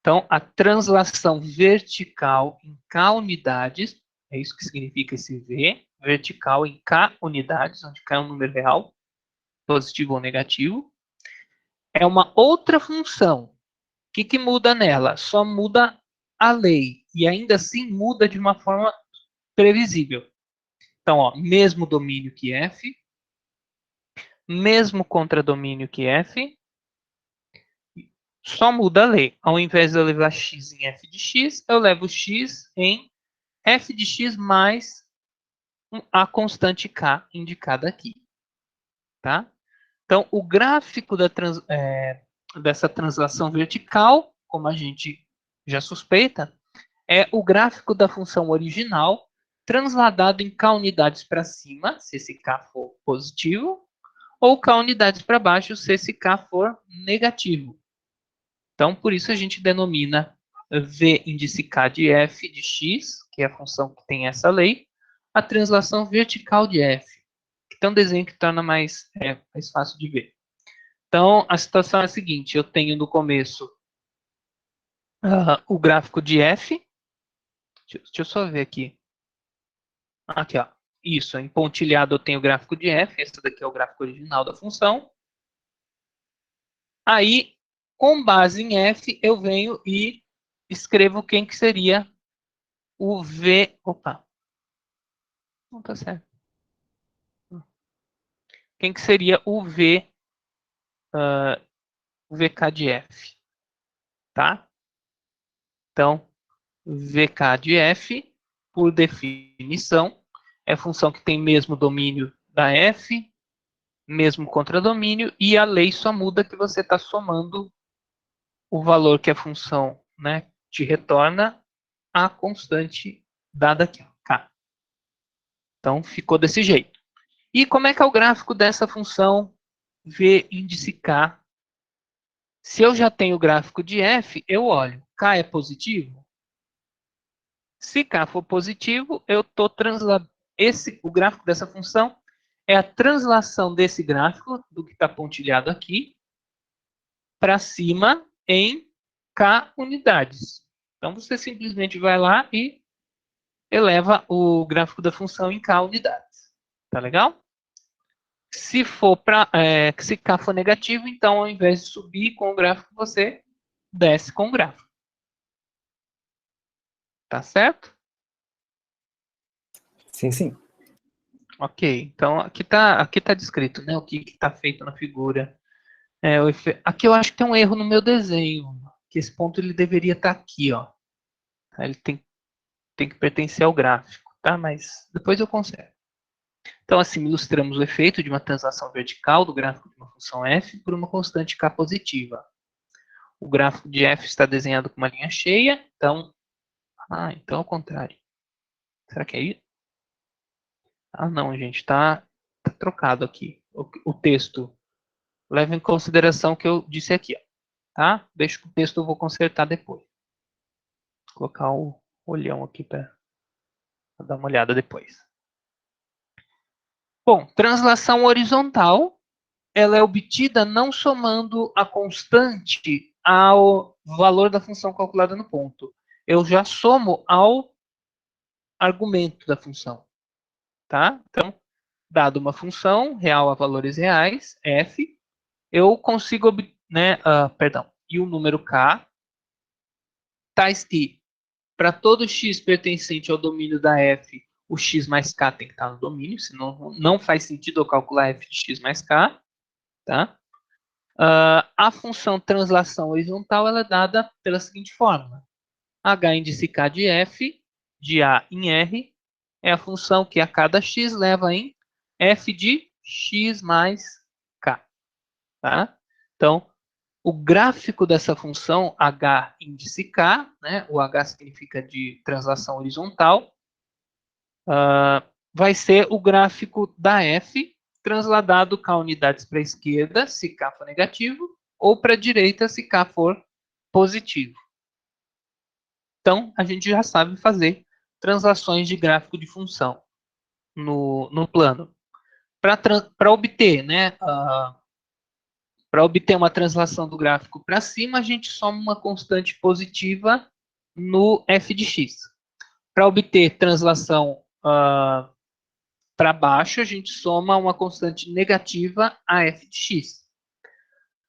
[SPEAKER 1] Então, a translação vertical em K unidades, é isso que significa esse V, vertical em K unidades, onde K é um número real, positivo ou negativo, é uma outra função. O que muda nela? Só muda a lei, e ainda assim muda de uma forma previsível. Então, ó, mesmo domínio que F, mesmo contradomínio que F, só muda a lei. Ao invés de eu levar x em f de x, eu levo x em f de x mais a constante k indicada aqui. Tá? Então, o gráfico dessa translação vertical, como a gente já suspeita, é o gráfico da função original transladado em k unidades para cima, se esse k for positivo, ou k unidades para baixo, se esse k for negativo. Então, por isso a gente denomina V índice K de f de x, que é a função que tem essa lei, a translação vertical de f, que tem um desenho que torna mais fácil de ver. Então, a situação é a seguinte, eu tenho no começo o gráfico de f, deixa eu só ver aqui. Aqui, ó. Isso, em pontilhado eu tenho o gráfico de f, esse daqui é o gráfico original da função. Aí, com base em f, eu venho e escrevo quem que seria o V. Opa, não tá certo. Quem que seria o V, VK de F, tá? Então, VK de F, por definição, é função que tem mesmo domínio da F, mesmo contradomínio, e a lei só muda que você está somando o valor que a função, né, te retorna a constante dada aqui, ó, K. Então, ficou desse jeito. E como é que é o gráfico dessa função V índice K? Se eu já tenho o gráfico de f, eu olho, K é positivo? Se K for positivo, eu estou transladando. O gráfico dessa função é a translação desse gráfico, do que está pontilhado aqui, para cima em K unidades. Então, você simplesmente vai lá e eleva o gráfico da função em K unidades. Tá legal? Se K for negativo, então ao invés de subir com o gráfico, você desce com o gráfico. Tá certo?
[SPEAKER 2] Sim, sim.
[SPEAKER 1] Ok, então aqui tá descrito, né, o que está feito na figura. Aqui eu acho que tem um erro no meu desenho, que esse ponto ele deveria estar aqui, ó. Ele tem que pertencer ao gráfico, tá? Mas depois eu conserto. Então, assim, ilustramos o efeito de uma translação vertical do gráfico de uma função f por uma constante k positiva. O gráfico de f está desenhado com uma linha cheia, então é o contrário. Será que é isso? Ah, não, gente, tá trocado aqui. O texto. Leve em consideração o que eu disse aqui, ó, tá? Deixa que o texto eu vou consertar depois. Vou colocar o olhão aqui para dar uma olhada depois. Bom, translação horizontal, ela é obtida não somando a constante ao valor da função calculada no ponto. Eu já somo ao argumento da função, tá? Então, dado uma função real a valores reais, f, eu consigo, né, e o número k, tais que, para todo x pertencente ao domínio da f, o x mais k tem que estar no domínio, senão não faz sentido eu calcular f de x mais k, tá? A função translação horizontal ela é dada pela seguinte fórmula. H índice K de F, de A em R, é a função que a cada x leva em F de x mais K. Tá? Então, o gráfico dessa função H índice K, né, o H significa de translação horizontal, vai ser o gráfico da F transladado K unidades para a esquerda, se K for negativo, ou para a direita, se K for positivo. Então, a gente já sabe fazer translações de gráfico de função no plano. Para obter, né, para obter uma translação do gráfico para cima, a gente soma uma constante positiva no f de x. Para obter translação para baixo, a gente soma uma constante negativa a f de x.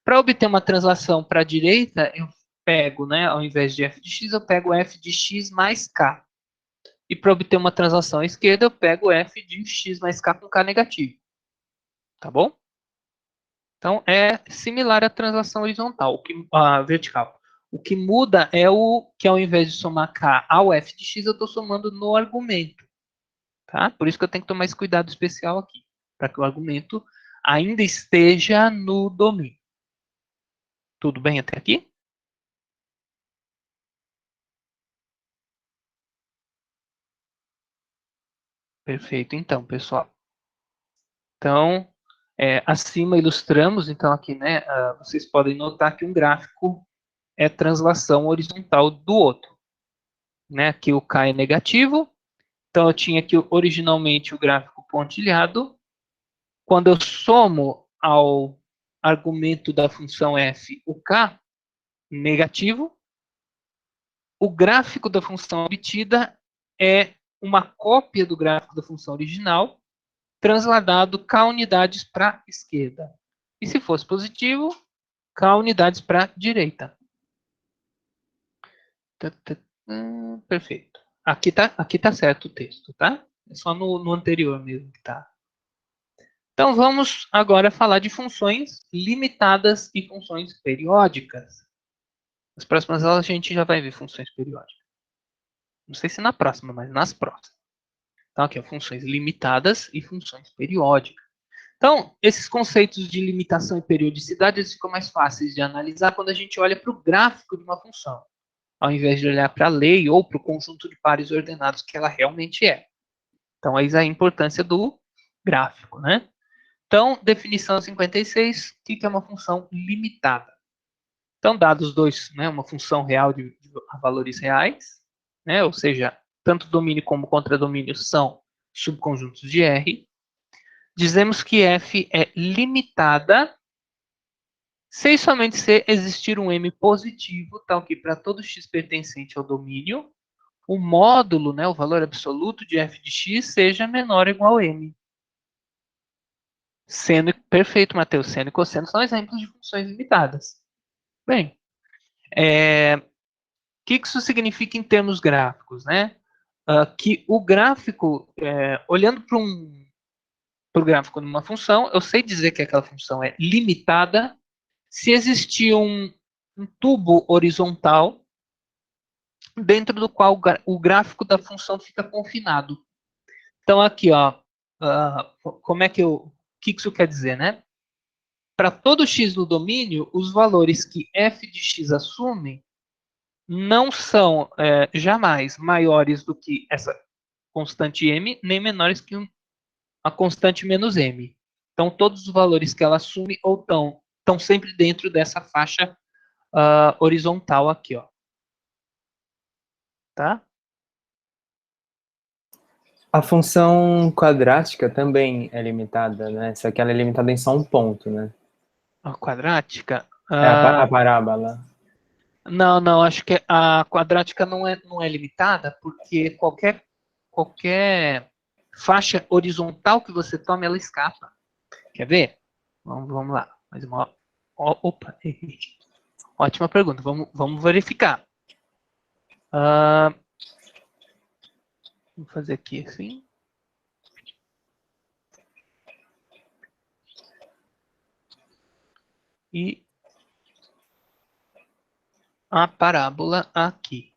[SPEAKER 1] Para obter uma translação para a direita, eu pego, né, ao invés de f de x, eu pego f de x mais k. E para obter uma translação à esquerda, eu pego f de x mais k com k negativo. Tá bom? Então, é similar à translação horizontal, vertical. O que muda é o que, ao invés de somar k ao f de x, eu estou somando no argumento. Tá? Por isso que eu tenho que tomar esse cuidado especial aqui, para que o argumento ainda esteja no domínio. Tudo bem até aqui? Perfeito, então, pessoal. Então, acima ilustramos, então aqui, né, vocês podem notar que um gráfico é translação horizontal do outro. Né? Aqui o K é negativo, então eu tinha aqui originalmente o gráfico pontilhado. Quando eu somo ao argumento da função f o K negativo, o gráfico da função obtida é uma cópia do gráfico da função original, transladado K unidades para a esquerda. E se fosse positivo, K unidades para a direita. Perfeito. Aqui tá certo o texto, tá? É só no anterior mesmo que tá. Então vamos agora falar de funções limitadas e funções periódicas. Nas próximas aulas a gente já vai ver funções periódicas. Não sei se na próxima, mas nas próximas. Então aqui, ó, funções limitadas e funções periódicas. Então, esses conceitos de limitação e periodicidade eles ficam mais fáceis de analisar quando a gente olha para o gráfico de uma função, ao invés de olhar para a lei ou para o conjunto de pares ordenados que ela realmente é. Então, eis a importância do gráfico, né? Então, definição 56, o que é uma função limitada? Então, dados dois, né, uma função real de valores reais, né, ou seja, tanto domínio como contradomínio são subconjuntos de R. Dizemos que f é limitada se e somente se existir um m positivo, tal que para todo x pertencente ao domínio, o módulo, né, o valor absoluto de f de x seja menor ou igual a m. Perfeito, Matheus. Seno e cosseno são exemplos de funções limitadas. Bem, o que isso significa em termos gráficos, né? Que o gráfico, olhando para o gráfico de uma função, eu sei dizer que aquela função é limitada se existir um tubo horizontal dentro do qual o gráfico da função fica confinado. Então, aqui, ó, como é que o que isso quer dizer, né? Para todo x no domínio, os valores que f de x assume não são jamais maiores do que essa constante m, nem menores que a constante menos m. Então, todos os valores que ela assume ou estão sempre dentro dessa faixa horizontal aqui, ó. Tá?
[SPEAKER 2] A função quadrática também é limitada, né? Só que ela é limitada em só um ponto, né?
[SPEAKER 1] A quadrática?
[SPEAKER 2] É a parábola.
[SPEAKER 1] Não, acho que a quadrática não é limitada, porque qualquer faixa horizontal que você tome, ela escapa. Quer ver? Vamos lá. Mais uma. Opa, errei. Ótima pergunta. Vamos verificar. Vou fazer aqui assim. e a parábola aqui.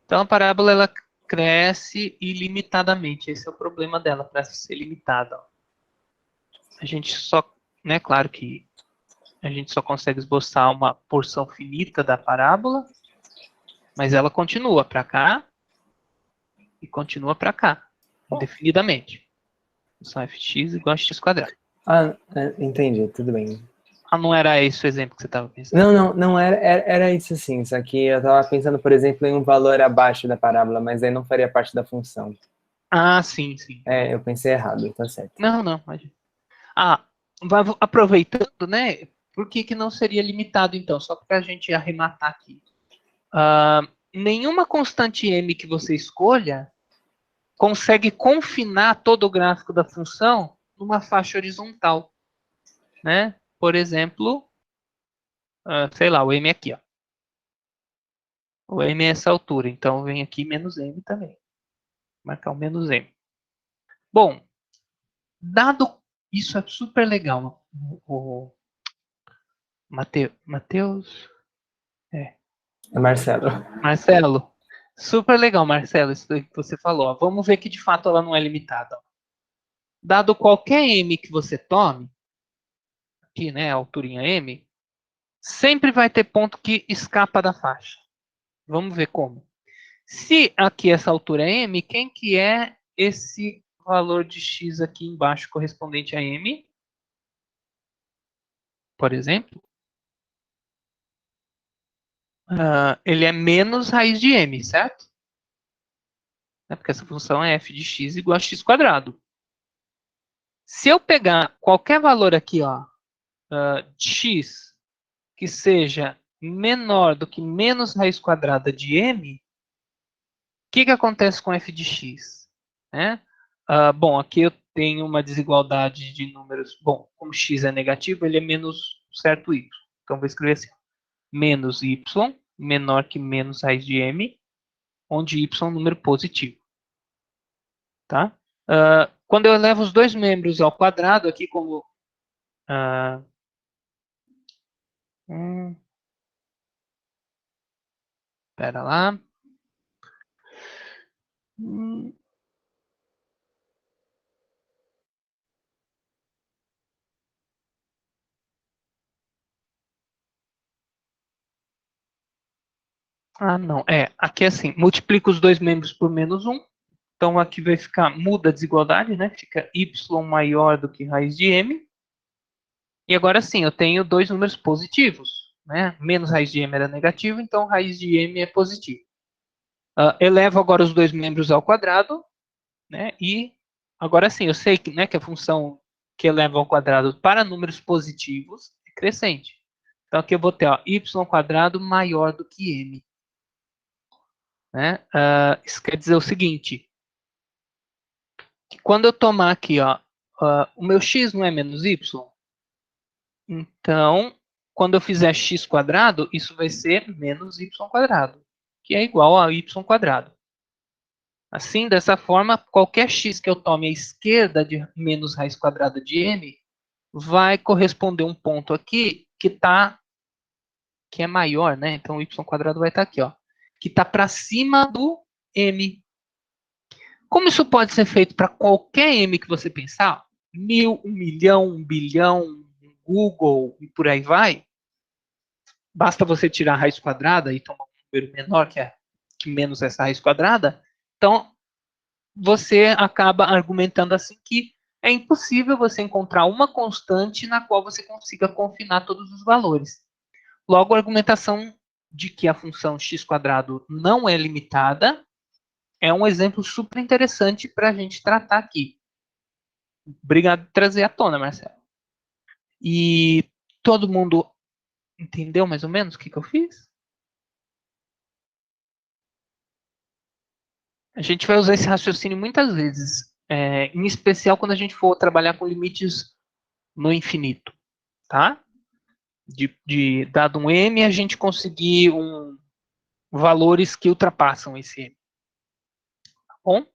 [SPEAKER 1] Então, a parábola ela cresce ilimitadamente. Esse é o problema dela, para ser limitada. A gente só, né, claro que a gente só consegue esboçar uma porção finita da parábola, mas ela continua para cá e continua para cá, indefinidamente. Função fx igual a x quadrado.
[SPEAKER 2] Ah, entendi, tudo bem.
[SPEAKER 1] Ah, não era esse o exemplo que você estava pensando?
[SPEAKER 2] Não era isso sim, só que eu estava pensando, por exemplo, em um valor abaixo da parábola, mas aí não faria parte da função.
[SPEAKER 1] Ah, sim, sim.
[SPEAKER 2] Eu pensei errado, tá certo.
[SPEAKER 1] Não, não, imagina. Ah, aproveitando, né? Por que não seria limitado, então? Só para a gente arrematar aqui. Nenhuma constante m que você escolha consegue confinar todo o gráfico da função numa faixa horizontal, né? Por exemplo, sei lá, o m aqui, ó. O m é essa altura, então vem aqui menos m também. Marcar o menos m. Bom, dado isso é super legal, o Matheus,
[SPEAKER 2] É Marcelo.
[SPEAKER 1] Marcelo, super legal, Marcelo, isso que você falou. Vamos ver que de fato ela não é limitada. Dado qualquer m que você tome, aqui, né, a alturinha m, sempre vai ter ponto que escapa da faixa. Vamos ver como. Se aqui essa altura é m, quem que é esse valor de x aqui embaixo correspondente a m? Por exemplo, ele é menos raiz de m, certo? Porque essa função é f de x igual a x quadrado. Se eu pegar qualquer valor aqui, ó, de x que seja menor do que menos raiz quadrada de m, o que acontece com f de x? Né? Bom, aqui eu tenho uma desigualdade de números. Bom, como x é negativo, ele é menos certo y. Então, vou escrever assim. Menos y menor que menos raiz de m, onde y é um número positivo. Tá? Quando eu elevo os dois membros ao quadrado, aqui como... Pera lá. Não. Aqui é assim, multiplico os dois membros por menos 1. Então, aqui vai ficar, muda a desigualdade, né? Fica y maior do que raiz de m. E agora sim, eu tenho dois números positivos, né? Menos raiz de m era negativo, então raiz de m é positivo. Elevo agora os dois membros ao quadrado, né? E agora sim, eu sei que, né, que a função que eleva ao quadrado para números positivos é crescente. Então, aqui eu vou ter ó, y quadrado maior do que m. Né? Isso quer dizer o seguinte, que quando eu tomar aqui, ó, o meu x não é menos y, então, quando eu fizer x quadrado, isso vai ser menos y quadrado, que é igual a y quadrado. Assim, dessa forma, qualquer x que eu tome à esquerda de menos raiz quadrada de m vai corresponder um ponto aqui que é maior, né? Então, o y quadrado vai estar aqui, ó, que está para cima do m. Como isso pode ser feito para qualquer M que você pensar, 1000, 1 milhão, 1 bilhão, Google e por aí vai, basta você tirar a raiz quadrada e tomar um número menor que menos essa raiz quadrada, então você acaba argumentando assim que é impossível você encontrar uma constante na qual você consiga confinar todos os valores. Logo, a argumentação de que a função x quadrado não é limitada é um exemplo super interessante para a gente tratar aqui. Obrigado por trazer à tona, Marcelo. E todo mundo entendeu mais ou menos o que eu fiz? A gente vai usar esse raciocínio muitas vezes, em especial quando a gente for trabalhar com limites no infinito, tá? Dado um m, a gente conseguir valores que ultrapassam esse m. Tá bom?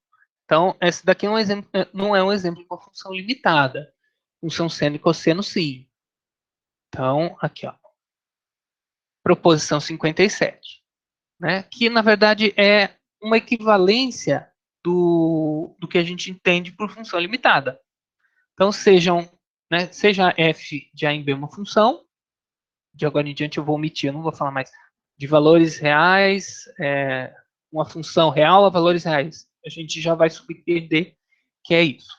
[SPEAKER 1] Então, esse daqui é um exemplo, não é um exemplo de uma função limitada. Função seno e cosseno, sim. Então, aqui, ó, proposição 57, né, que na verdade é uma equivalência do que a gente entende por função limitada. Então, seja f de A em B uma função, de agora em diante eu vou omitir, eu não vou falar mais, de valores reais, uma função real a valores reais. A gente já vai subentender que é isso.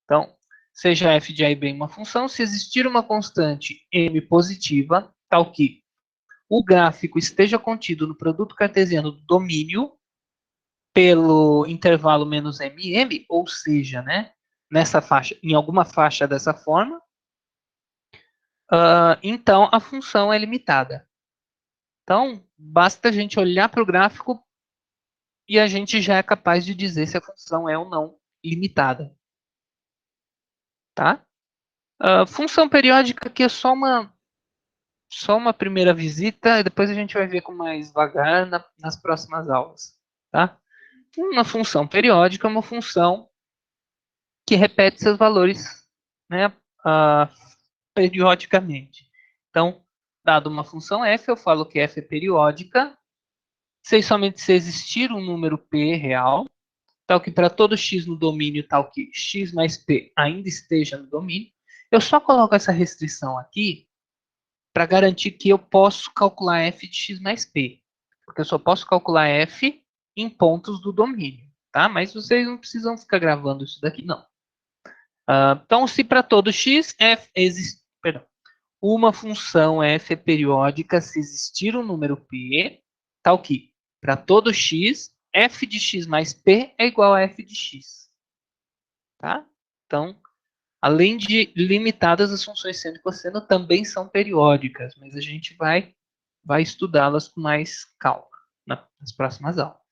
[SPEAKER 1] Então, seja f de A e B uma função, se existir uma constante m positiva, tal que o gráfico esteja contido no produto cartesiano do domínio pelo intervalo menos mm, ou seja, né, nessa faixa, em alguma faixa dessa forma, então a função é limitada. Então, basta a gente olhar para o gráfico e a gente já é capaz de dizer se a função é ou não limitada. Tá? Função periódica aqui é só uma primeira visita, e depois a gente vai ver com mais vagar nas próximas aulas. Tá? Uma função periódica é uma função que repete seus valores, né, periodicamente. Então, dado uma função f, eu falo que f é periódica, somente se existir um número p real, tal que para todo x no domínio, tal que x mais p ainda esteja no domínio. Eu só coloco essa restrição aqui para garantir que eu posso calcular f de x mais p, porque eu só posso calcular f em pontos do domínio, tá? Mas vocês não precisam ficar gravando isso daqui, não. Então, se para todo x f existe, uma função f é periódica se existir um número p, tal que para todo x, f de x mais p é igual a f de x. Tá? Então, além de limitadas, as funções seno e cosseno também são periódicas, mas a gente vai estudá-las com mais calma nas próximas aulas.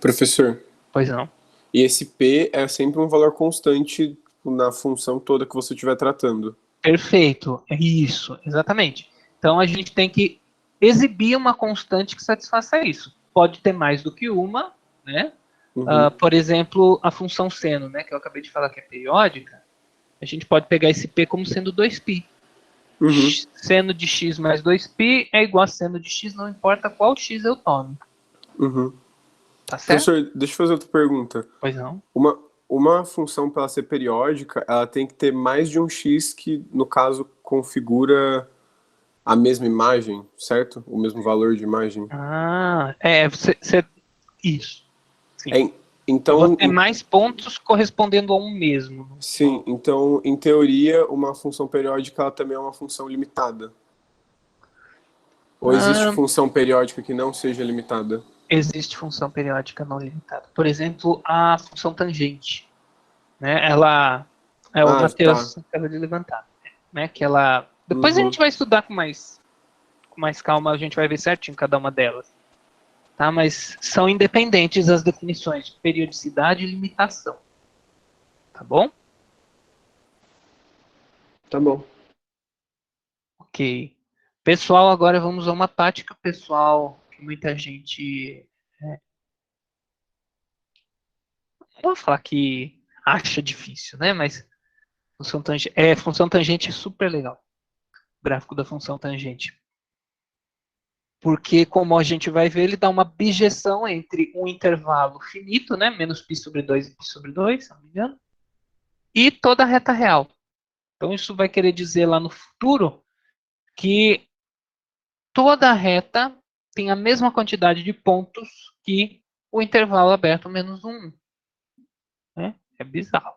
[SPEAKER 3] Professor.
[SPEAKER 1] Pois não.
[SPEAKER 3] E esse P é sempre um valor constante na função toda que você estiver tratando.
[SPEAKER 1] Perfeito, é isso, exatamente. Então a gente tem que exibir uma constante que satisfaça isso. Pode ter mais do que uma, né?
[SPEAKER 3] Uhum.
[SPEAKER 1] Por exemplo, a função seno, né, que eu acabei de falar que é periódica, a gente pode pegar esse P como sendo 2π.
[SPEAKER 3] Uhum.
[SPEAKER 1] Seno de x mais 2π é igual a seno de x, não importa qual x eu tome.
[SPEAKER 3] Uhum.
[SPEAKER 1] Tá certo?
[SPEAKER 3] Professor, deixa eu fazer outra pergunta.
[SPEAKER 1] Pois não.
[SPEAKER 3] Uma função, para ela ser periódica, ela tem que ter mais de um x que, no caso, configura a mesma imagem, certo? O mesmo valor de imagem.
[SPEAKER 1] Isso. Sim.
[SPEAKER 3] Então,
[SPEAKER 1] eu vou ter mais pontos correspondendo a um mesmo.
[SPEAKER 3] Sim, então, em teoria, uma função periódica ela também é uma função limitada. Ou existe função periódica que não seja limitada?
[SPEAKER 1] Existe função periódica não limitada. Por exemplo, a função tangente. Né? Ela é o Matheus acaba de levantar. Né? Que ela. Depois a gente vai estudar com mais calma, a gente vai ver certinho cada uma delas. Tá? Mas são independentes as definições de periodicidade e limitação. Tá bom?
[SPEAKER 3] Tá bom.
[SPEAKER 1] Ok. Pessoal, agora vamos a uma prática pessoal que muita gente. Vou falar que acha difícil, né? Mas função tangente é super legal. O gráfico da função tangente. Porque, como a gente vai ver, ele dá uma bijeção entre um intervalo finito, né? Menos π sobre 2 e π sobre 2, se não me engano, e toda a reta real. Então, isso vai querer dizer lá no futuro que toda a reta tem a mesma quantidade de pontos que o intervalo aberto menos 1. Né? É bizarro.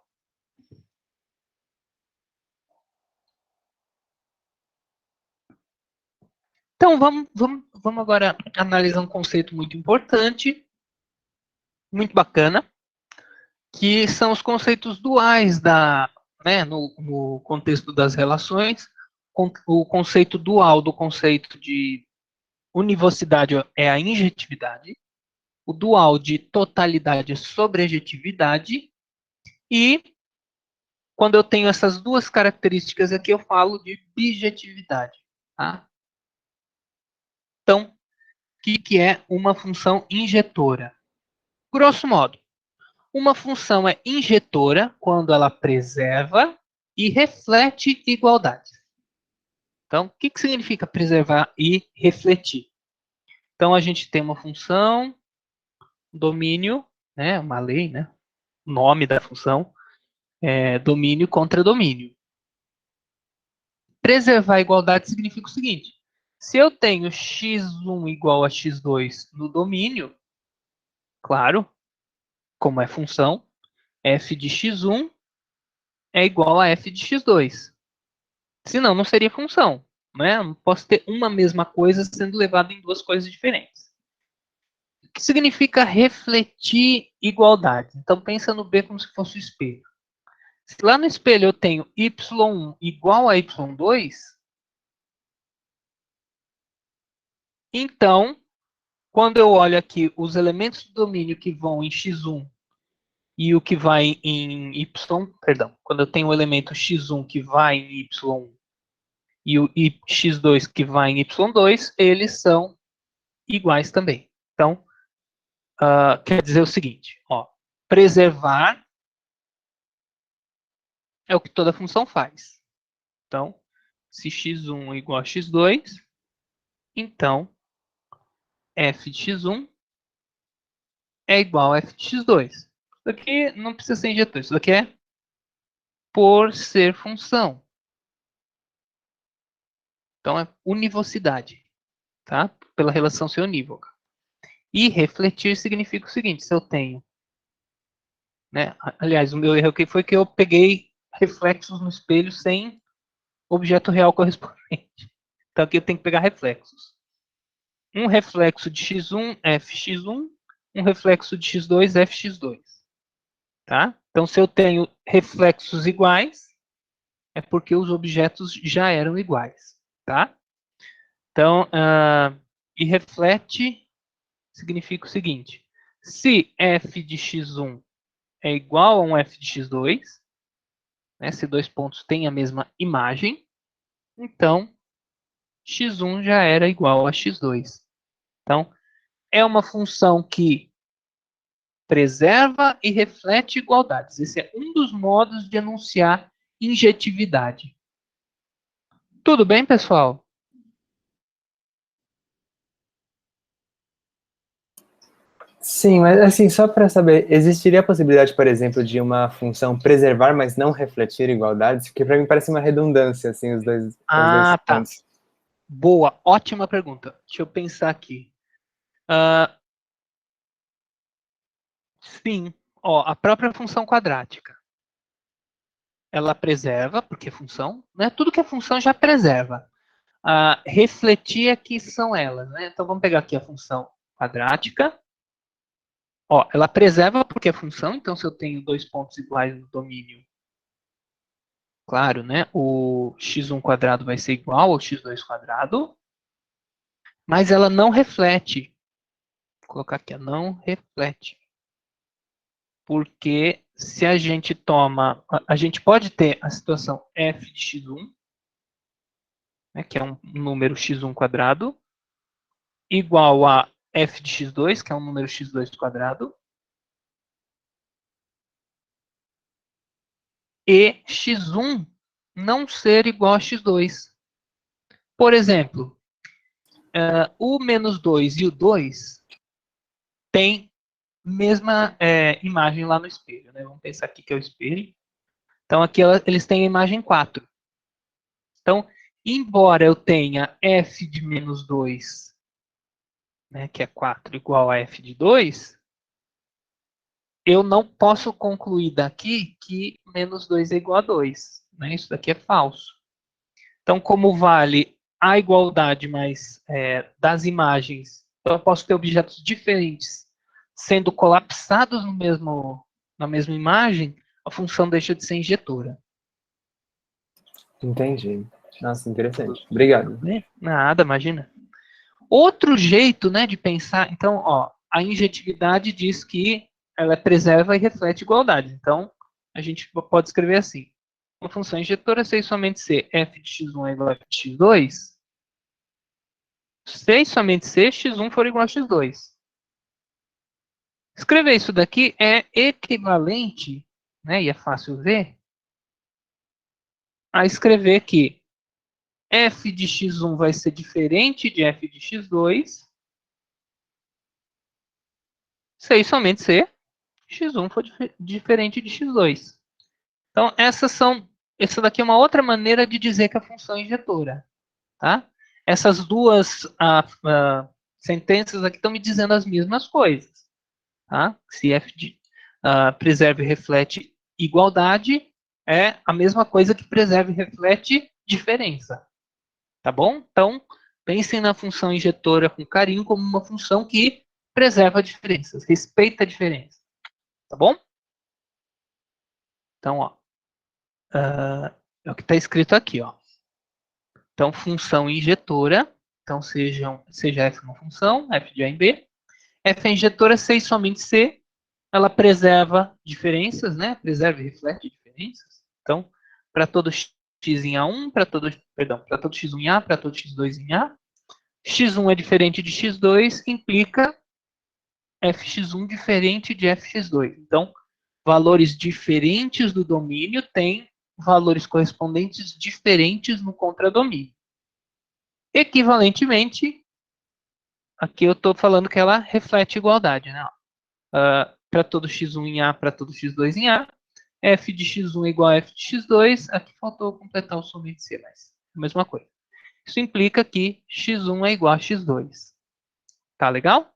[SPEAKER 1] Então, vamos agora analisar um conceito muito importante, muito bacana, que são os conceitos duais no contexto das relações. O conceito dual do conceito de univocidade é a injetividade, o dual de totalidade é sobrejetividade, e quando eu tenho essas duas características aqui, eu falo de bijetividade. Tá? Então, o que é uma função injetora? Grosso modo, uma função é injetora quando ela preserva e reflete igualdade. Então, o que significa preservar e refletir? Então, a gente tem uma função, domínio, né, uma lei, né, o nome da função, domínio contra domínio. Preservar a igualdade significa o seguinte: se eu tenho x1 igual a x2 no domínio, claro, como é função, f de x1 é igual a f de x2. Senão, não seria função. Né? Não posso ter uma mesma coisa sendo levada em duas coisas diferentes. O que significa refletir igualdade? Então, pensa no B como se fosse o espelho. Se lá no espelho eu tenho y1 igual a y2, então, quando eu olho aqui os elementos do domínio que vão em x1 e o que vai em y, perdão, quando eu tenho o elemento x1 que vai em y1 e o x2 que vai em y2, eles são iguais também. Então, quer dizer o seguinte, ó, preservar é o que toda função faz. Então, se x1 é igual a x2, então f de x1 é igual a f de x2. Isso aqui não precisa ser injetor, isso aqui é por ser função. Então, é univocidade, tá? Pela relação ser unívoca. E refletir significa o seguinte, se eu tenho, né? Aliás, o meu erro aqui foi que eu peguei reflexos no espelho sem objeto real correspondente. Então, aqui eu tenho que pegar reflexos. Um reflexo de x1, fx1, um reflexo de x2, fx2. Tá? Então, se eu tenho reflexos iguais, é porque os objetos já eram iguais. Tá? Então, e reflete significa o seguinte: se f de x1 é igual a um f de x2, né, se dois pontos têm a mesma imagem, então x1 já era igual a x2. Então, é uma função que preserva e reflete igualdades. Esse é um dos modos de enunciar injetividade. Tudo bem, pessoal?
[SPEAKER 2] Sim, mas assim, só para saber, existiria a possibilidade, por exemplo, de uma função preservar, mas não refletir igualdades? Porque para mim parece uma redundância, assim, os dois
[SPEAKER 1] Ah, tá.
[SPEAKER 2] pontos.
[SPEAKER 1] Boa, ótima pergunta. Deixa eu pensar aqui. Sim, ó, a própria função quadrática. Ela preserva, porque é função, né? Tudo que é função já preserva. Refletir é que são elas, né? Então vamos pegar aqui a função quadrática. Ó, ela preserva porque é função, então se eu tenho dois pontos iguais no domínio, claro, né? O x1 quadrado vai ser igual ao x2 quadrado, mas ela não reflete. Vou colocar aqui, não reflete. Porque se a gente toma, a gente pode ter a situação f de x1, né, que é um número x1 quadrado, igual a f de x2, que é um número x2 quadrado, e x1 não ser igual a x2. Por exemplo, o menos 2 e o 2 têm mesma imagem lá no espelho. Né? Vamos pensar aqui que é o espelho. Então, aqui eles têm a imagem 4. Então, embora eu tenha f de menos 2, né, que é 4, igual a f de 2, eu não posso concluir daqui que menos 2 é igual a 2. Né? Isso daqui é falso. Então, como vale a igualdade mais das imagens, então eu posso ter objetos diferentes sendo colapsados na mesma imagem, a função deixa de ser injetora.
[SPEAKER 2] Entendi. Nossa, interessante. Obrigado.
[SPEAKER 1] Nada, imagina. Outro jeito, né, de pensar, então, ó, a injetividade diz que ela preserva e reflete igualdade. Então, a gente pode escrever assim: uma função injetora, se somente se f de x1 é igual a f de x2, se somente se x1 for igual a x2. Escrever isso daqui é equivalente, né, e é fácil ver, a escrever que f de x1 vai ser diferente de f de x2, se e somente se x1 for diferente de x2. Então, essa daqui é uma outra maneira de dizer que a função é injetora. Tá? Essas duas sentenças aqui estão me dizendo as mesmas coisas. Tá? Se f de preserva e reflete igualdade, é a mesma coisa que preserva e reflete diferença. Tá bom? Então, pensem na função injetora com carinho como uma função que preserva diferenças, respeita a diferença. Tá bom? Então, ó, é o que está escrito aqui, ó. Então, função injetora, então seja f uma função, f de A em B. F é injetora se e somente se ela preserva diferenças, né? Preserva e reflete diferenças. Então, para todo x em A1, para todo x1 em A, para todo x2 em A, x1 é diferente de x2, implica fx1 diferente de fx2. Então, valores diferentes do domínio têm valores correspondentes diferentes no contradomínio. Equivalentemente, aqui eu estou falando que ela reflete igualdade, né? Para todo x1 em A, para todo x2 em A, f de x1 é igual a f de x2, aqui faltou completar o somente C, mas é a mesma coisa. Isso implica que x1 é igual a x2. Tá legal?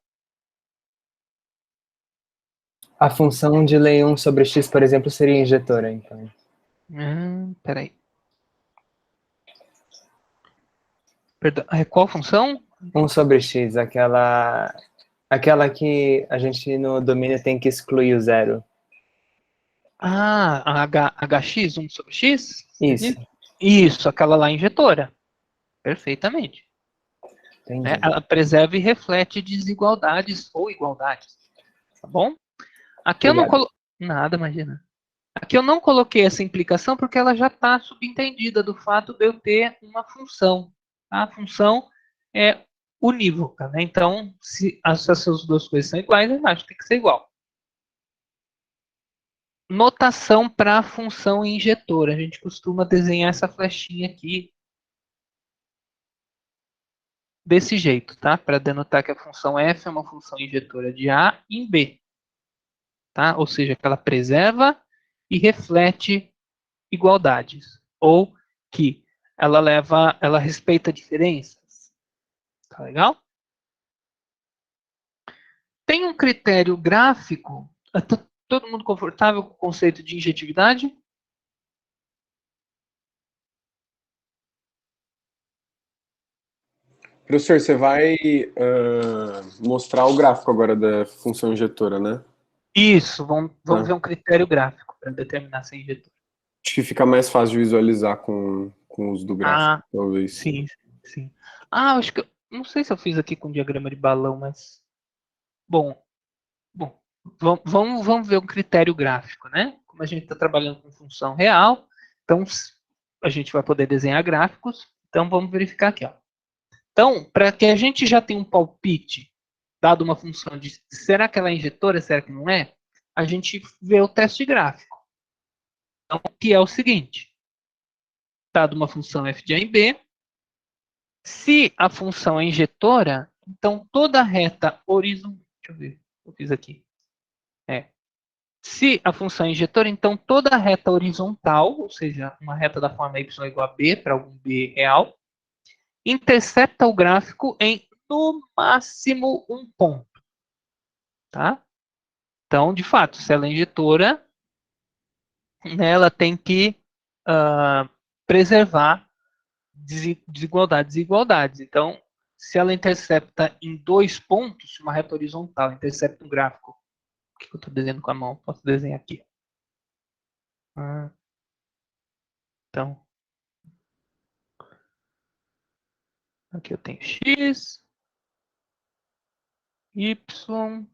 [SPEAKER 2] A função de lei 1 sobre x, por exemplo, seria injetora, então.
[SPEAKER 1] Peraí. Perdão, qual função?
[SPEAKER 2] 1 sobre x, aquela que a gente no domínio tem que excluir o zero.
[SPEAKER 1] A hx, 1 sobre x?
[SPEAKER 2] Isso.
[SPEAKER 1] Isso, aquela lá injetora. Perfeitamente.
[SPEAKER 2] Entendi.
[SPEAKER 1] Ela preserva e reflete desigualdades ou igualdades. Tá bom? Aqui eu não coloquei. Nada, imagina. Aqui eu não coloquei essa implicação porque ela já está subentendida do fato de eu ter uma função. A função é unívoca, né? Então, se essas duas coisas são iguais, eu acho que tem que ser igual. Notação para a função injetora. A gente costuma desenhar essa flechinha aqui desse jeito, tá? Para denotar que a função f é uma função injetora de A em B. Tá? Ou seja, que ela preserva e reflete igualdades. Ou que ela respeita diferenças. Tá legal? Tem um critério gráfico. Tá todo mundo confortável com o conceito de injetividade?
[SPEAKER 3] Professor, você vai mostrar o gráfico agora da função injetora, né?
[SPEAKER 1] Isso, vamos ver um critério gráfico para determinar se é injetor.
[SPEAKER 3] Acho que fica mais fácil de visualizar com o uso do gráfico, talvez.
[SPEAKER 1] Sim, sim. Acho que não sei se eu fiz aqui com diagrama de balão, mas bom, vamos ver um critério gráfico, né? Como a gente está trabalhando com função real, então a gente vai poder desenhar gráficos. Então vamos verificar aqui, ó. Então, para que a gente já tenha um palpite, dado uma função de será que ela é injetora, será que não é, a gente vê o teste gráfico. Então, que é o seguinte: dado uma função f de A em B, se a função é injetora, então toda reta horizontal. Deixa eu ver, eu fiz aqui. Se a função é injetora, então toda reta horizontal, ou seja, uma reta da forma y igual a b, para algum b real, intercepta o gráfico em, no máximo, um ponto. Tá? Então, de fato, se ela é injetora, né, ela tem que preservar desigualdades e igualdades. Então, se ela intercepta em 2 pontos, uma reta horizontal intercepta um gráfico, o que eu estou desenhando com a mão? Posso desenhar aqui. Então, aqui eu tenho x, y.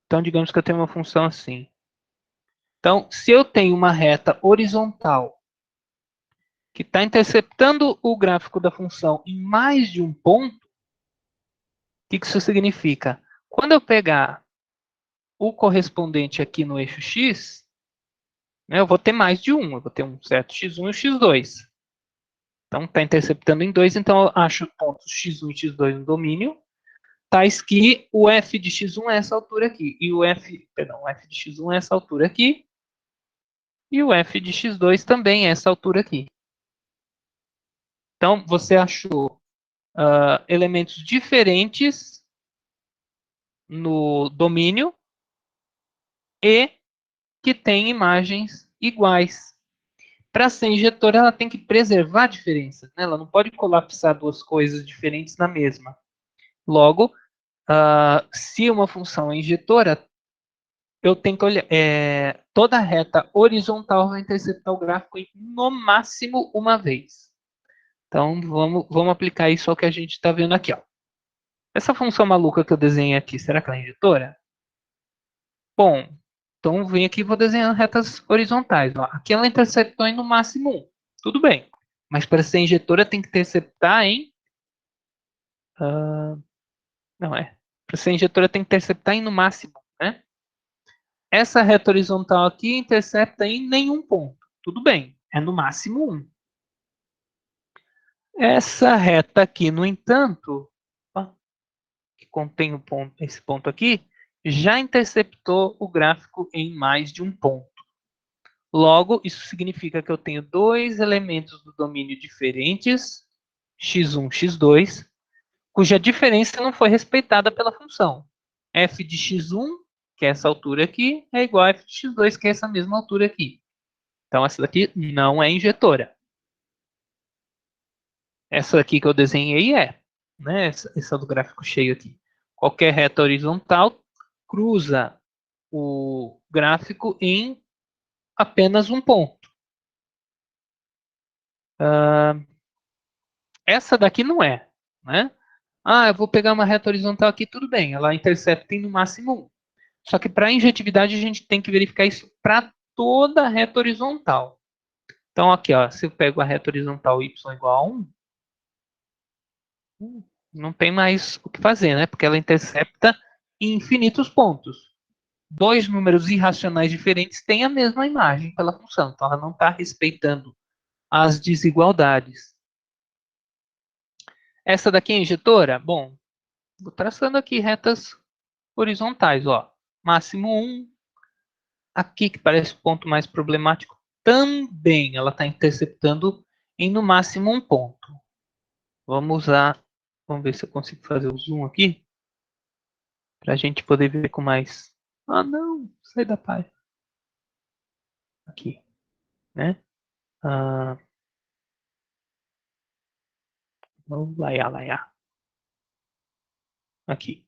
[SPEAKER 1] Então, digamos que eu tenho uma função assim. Então, se eu tenho uma reta horizontal que está interceptando o gráfico da função em mais de um ponto, o que isso significa? Quando eu pegar o correspondente aqui no eixo x, Eu vou ter mais de um, eu vou ter um certo x1 e o x2. Então, está interceptando em 2, então eu acho pontos x1 e x2 no domínio, tais que o f de x1 é essa altura aqui, e o f de x1 é essa altura aqui, e o f de x2 também é essa altura aqui. Então, você achou elementos diferentes no domínio e que têm imagens iguais. Para ser injetora, ela tem que preservar diferenças, né? Ela não pode colapsar duas coisas diferentes na mesma. Logo, se uma função é injetora, eu tenho que olhar, toda reta horizontal vai interceptar o gráfico em, no máximo uma vez. Então, vamos aplicar isso ao que a gente está vendo aqui. Ó. Essa função maluca que eu desenhei aqui, será que ela é injetora? Bom, então vem aqui e vou desenhando retas horizontais. Ó. Aqui ela interceptou em no máximo 1. Tudo bem. Mas para ser injetora tem que interceptar em... não é. Para ser injetora tem que interceptar em no máximo, né? Essa reta horizontal aqui intercepta em nenhum ponto. Tudo bem, é no máximo 1. Essa reta aqui, no entanto, que contém esse ponto aqui, já interceptou o gráfico em mais de um ponto. Logo, isso significa que eu tenho dois elementos do domínio diferentes, x1, x2, cuja diferença não foi respeitada pela função. f de x1, que é essa altura aqui, é igual a f de x2, que é essa mesma altura aqui. Então, essa daqui não é injetora. Essa aqui que eu desenhei é, né? Essa do gráfico cheio aqui. Qualquer reta horizontal cruza o gráfico em apenas um ponto. Essa daqui não é, né? Eu vou pegar uma reta horizontal aqui, tudo bem, ela intercepta em no máximo 1. Só que para injetividade a gente tem que verificar isso para toda a reta horizontal. Então aqui, ó, se eu pego a reta horizontal y igual a 1, não tem mais o que fazer, né? Porque ela intercepta em infinitos pontos. Dois números irracionais diferentes têm a mesma imagem pela função, então ela não está respeitando as desigualdades. Essa daqui é injetora? Bom, vou traçando aqui retas horizontais, ó. Máximo 1. Aqui, que parece o ponto mais problemático, também ela está interceptando em no máximo um ponto. Vamos ver se eu consigo fazer o zoom aqui, para a gente poder ver com mais... não, sai da página. Aqui, né? Vamos laiar. Aqui,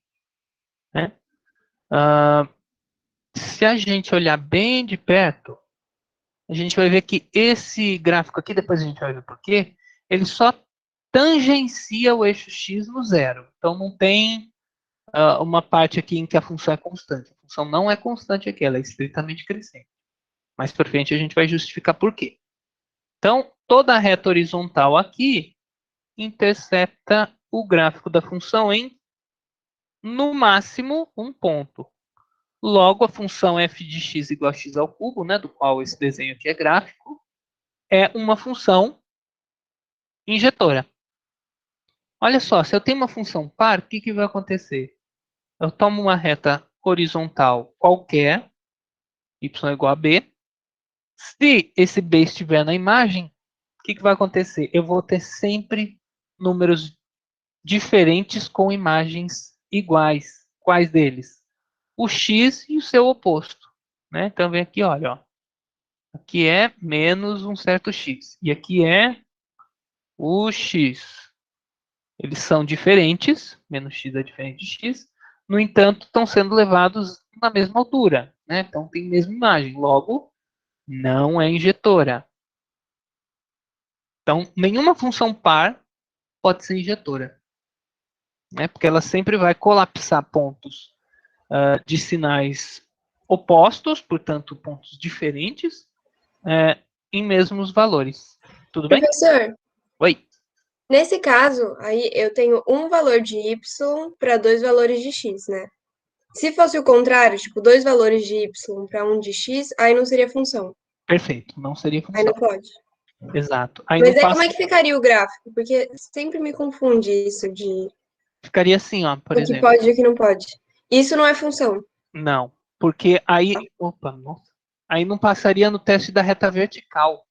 [SPEAKER 1] né? Se a gente olhar bem de perto, a gente vai ver que esse gráfico aqui, depois a gente vai ver por quê, ele só tangencia o eixo x no zero. Então não tem uma parte aqui em que a função é constante. A função não é constante aqui, ela é estritamente crescente. Mais para frente a gente vai justificar por quê. Então, toda a reta horizontal aqui intercepta o gráfico da função em, no máximo, um ponto. Logo, a função f de x igual a x ao cubo, né, do qual esse desenho aqui é gráfico, é uma função injetora. Olha só, se eu tenho uma função par, o que vai acontecer? Eu tomo uma reta horizontal qualquer, y igual a b. Se esse b estiver na imagem, o que vai acontecer? Eu vou ter sempre números diferentes com imagens iguais. Quais deles? O x e o seu oposto. Né? Então, vem aqui, olha. Ó. Aqui é menos um certo x. E aqui é o x. Eles são diferentes. Menos x é diferente de x. No entanto, estão sendo levados na mesma altura. Né? Então, tem a mesma imagem. Logo, não é injetora. Então, nenhuma função par pode ser injetora. Né? Porque ela sempre vai colapsar pontos de sinais opostos, portanto, pontos diferentes, em mesmos valores. Tudo bem?
[SPEAKER 4] Professor,
[SPEAKER 1] Oi.
[SPEAKER 4] nesse caso, aí eu tenho um valor de y para dois valores de x, né? Se fosse o contrário, tipo, dois valores de y para um de x, aí não seria função.
[SPEAKER 1] Perfeito, não seria
[SPEAKER 4] Aí não
[SPEAKER 1] função.
[SPEAKER 4] pode.
[SPEAKER 1] Exato. Aí
[SPEAKER 4] Mas
[SPEAKER 1] não
[SPEAKER 4] aí como
[SPEAKER 1] passa,
[SPEAKER 4] é que ficaria o gráfico? Porque sempre me confunde isso de
[SPEAKER 1] ficaria assim, ó, por
[SPEAKER 4] o que
[SPEAKER 1] exemplo.
[SPEAKER 4] pode e o que não pode. Isso não é função.
[SPEAKER 1] Não, porque aí, opa, nossa, aí não passaria no teste da reta vertical,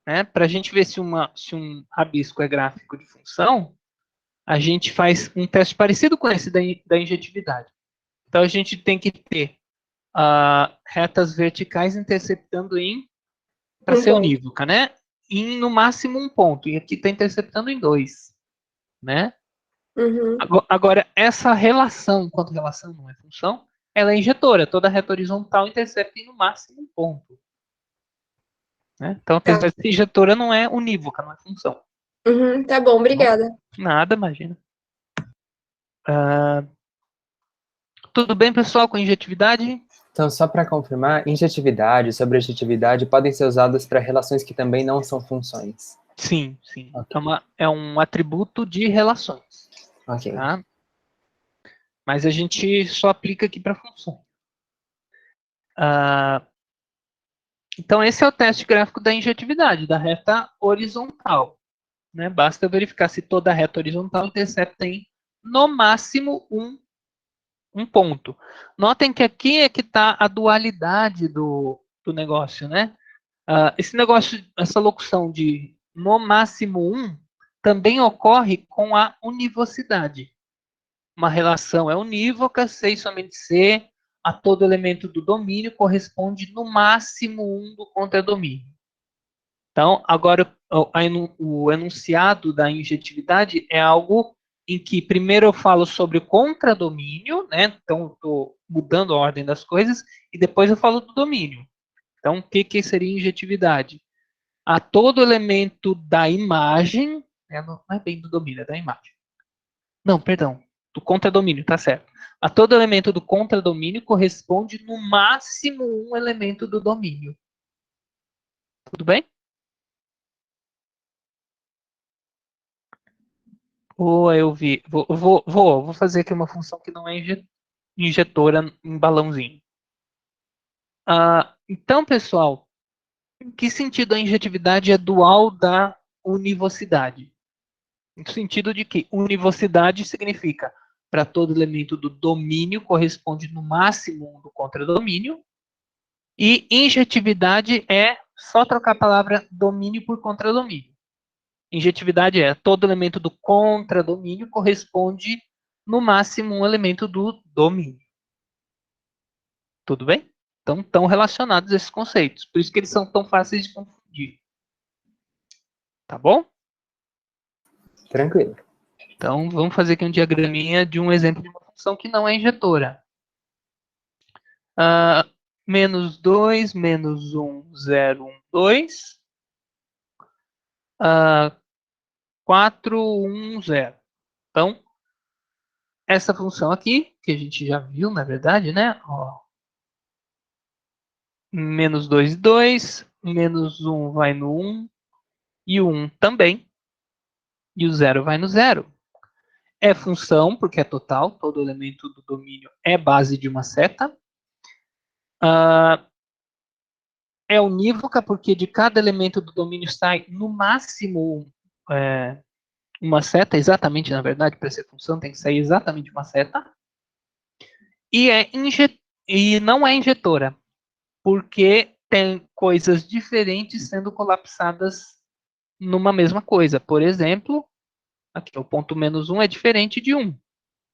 [SPEAKER 1] né? Para a gente ver se um rabisco é gráfico de função, a gente faz um teste parecido com esse da injetividade. Então a gente tem que ter retas verticais interceptando para
[SPEAKER 4] Um
[SPEAKER 1] ser
[SPEAKER 4] ponto.
[SPEAKER 1] unívoca, né? Em no máximo um ponto. E aqui está interceptando em 2, né?
[SPEAKER 4] Uhum.
[SPEAKER 1] Agora, essa relação, enquanto relação não é função, ela é injetora. Toda reta horizontal intercepta em no máximo um ponto. Né? Então,
[SPEAKER 4] Tá.
[SPEAKER 1] apesar de ser injetora, não é unívoca, não é função.
[SPEAKER 4] Uhum. Tá bom,
[SPEAKER 1] Bom,
[SPEAKER 4] obrigada.
[SPEAKER 1] nada, imagina. Tudo bem, pessoal, com injetividade?
[SPEAKER 2] Então, só para confirmar, injetividade e sobrejetividade podem ser usadas para relações que também não são funções.
[SPEAKER 1] Sim, sim.
[SPEAKER 2] Ok.
[SPEAKER 1] É um atributo de relações.
[SPEAKER 2] Ok.
[SPEAKER 1] Tá? Mas a gente só aplica aqui para função. Então, esse é o teste gráfico da injetividade, da reta horizontal. Né? Basta verificar se toda reta horizontal intercepta em, no máximo, um ponto. Notem que aqui é que está a dualidade do negócio. Né? Esse negócio, essa locução de no máximo um, também ocorre com a univocidade. Uma relação é unívoca, C e somente C, a todo elemento do domínio corresponde no máximo um do contradomínio. Então, agora, o enunciado da injetividade é algo em que primeiro eu falo sobre o contradomínio, né? Então, estou mudando a ordem das coisas, e depois eu falo do domínio. Então, o que seria injetividade? A todo elemento da imagem, né? Não é bem do domínio, é da imagem. Não, perdão, do contradomínio, tá certo. A todo elemento do contradomínio corresponde no máximo um elemento do domínio. Tudo bem? Eu vi. Vou fazer aqui uma função que não é injetora em balãozinho. Então, pessoal, em que sentido a injetividade é dual da univocidade? No sentido de que univocidade significa para todo elemento do domínio corresponde no máximo um do contradomínio, e injetividade é só trocar a palavra domínio por contradomínio. Injetividade é todo elemento do contradomínio corresponde no máximo um elemento do domínio. Tudo bem? Então, estão relacionados esses conceitos. Por isso que eles são tão fáceis de confundir. Tá bom?
[SPEAKER 2] Tranquilo.
[SPEAKER 1] Então, vamos fazer aqui um diagraminha de um exemplo de uma função que não é injetora. Menos 2, menos 1, 0, 1, 2. 4, 1, 0. Então, essa função aqui, que a gente já viu, na verdade, né? Ó, menos 2 e 2, menos 1 vai no 1, e o 1 também, e o 0 vai no 0. É função, porque é total, todo elemento do domínio é base de uma seta. É unívoca, porque de cada elemento do domínio sai, no máximo, uma seta, exatamente, na verdade, para ser função, tem que sair exatamente uma seta. E não é injetora, porque tem coisas diferentes sendo colapsadas numa mesma coisa. Por exemplo, aqui o ponto menos 1 é diferente de 1.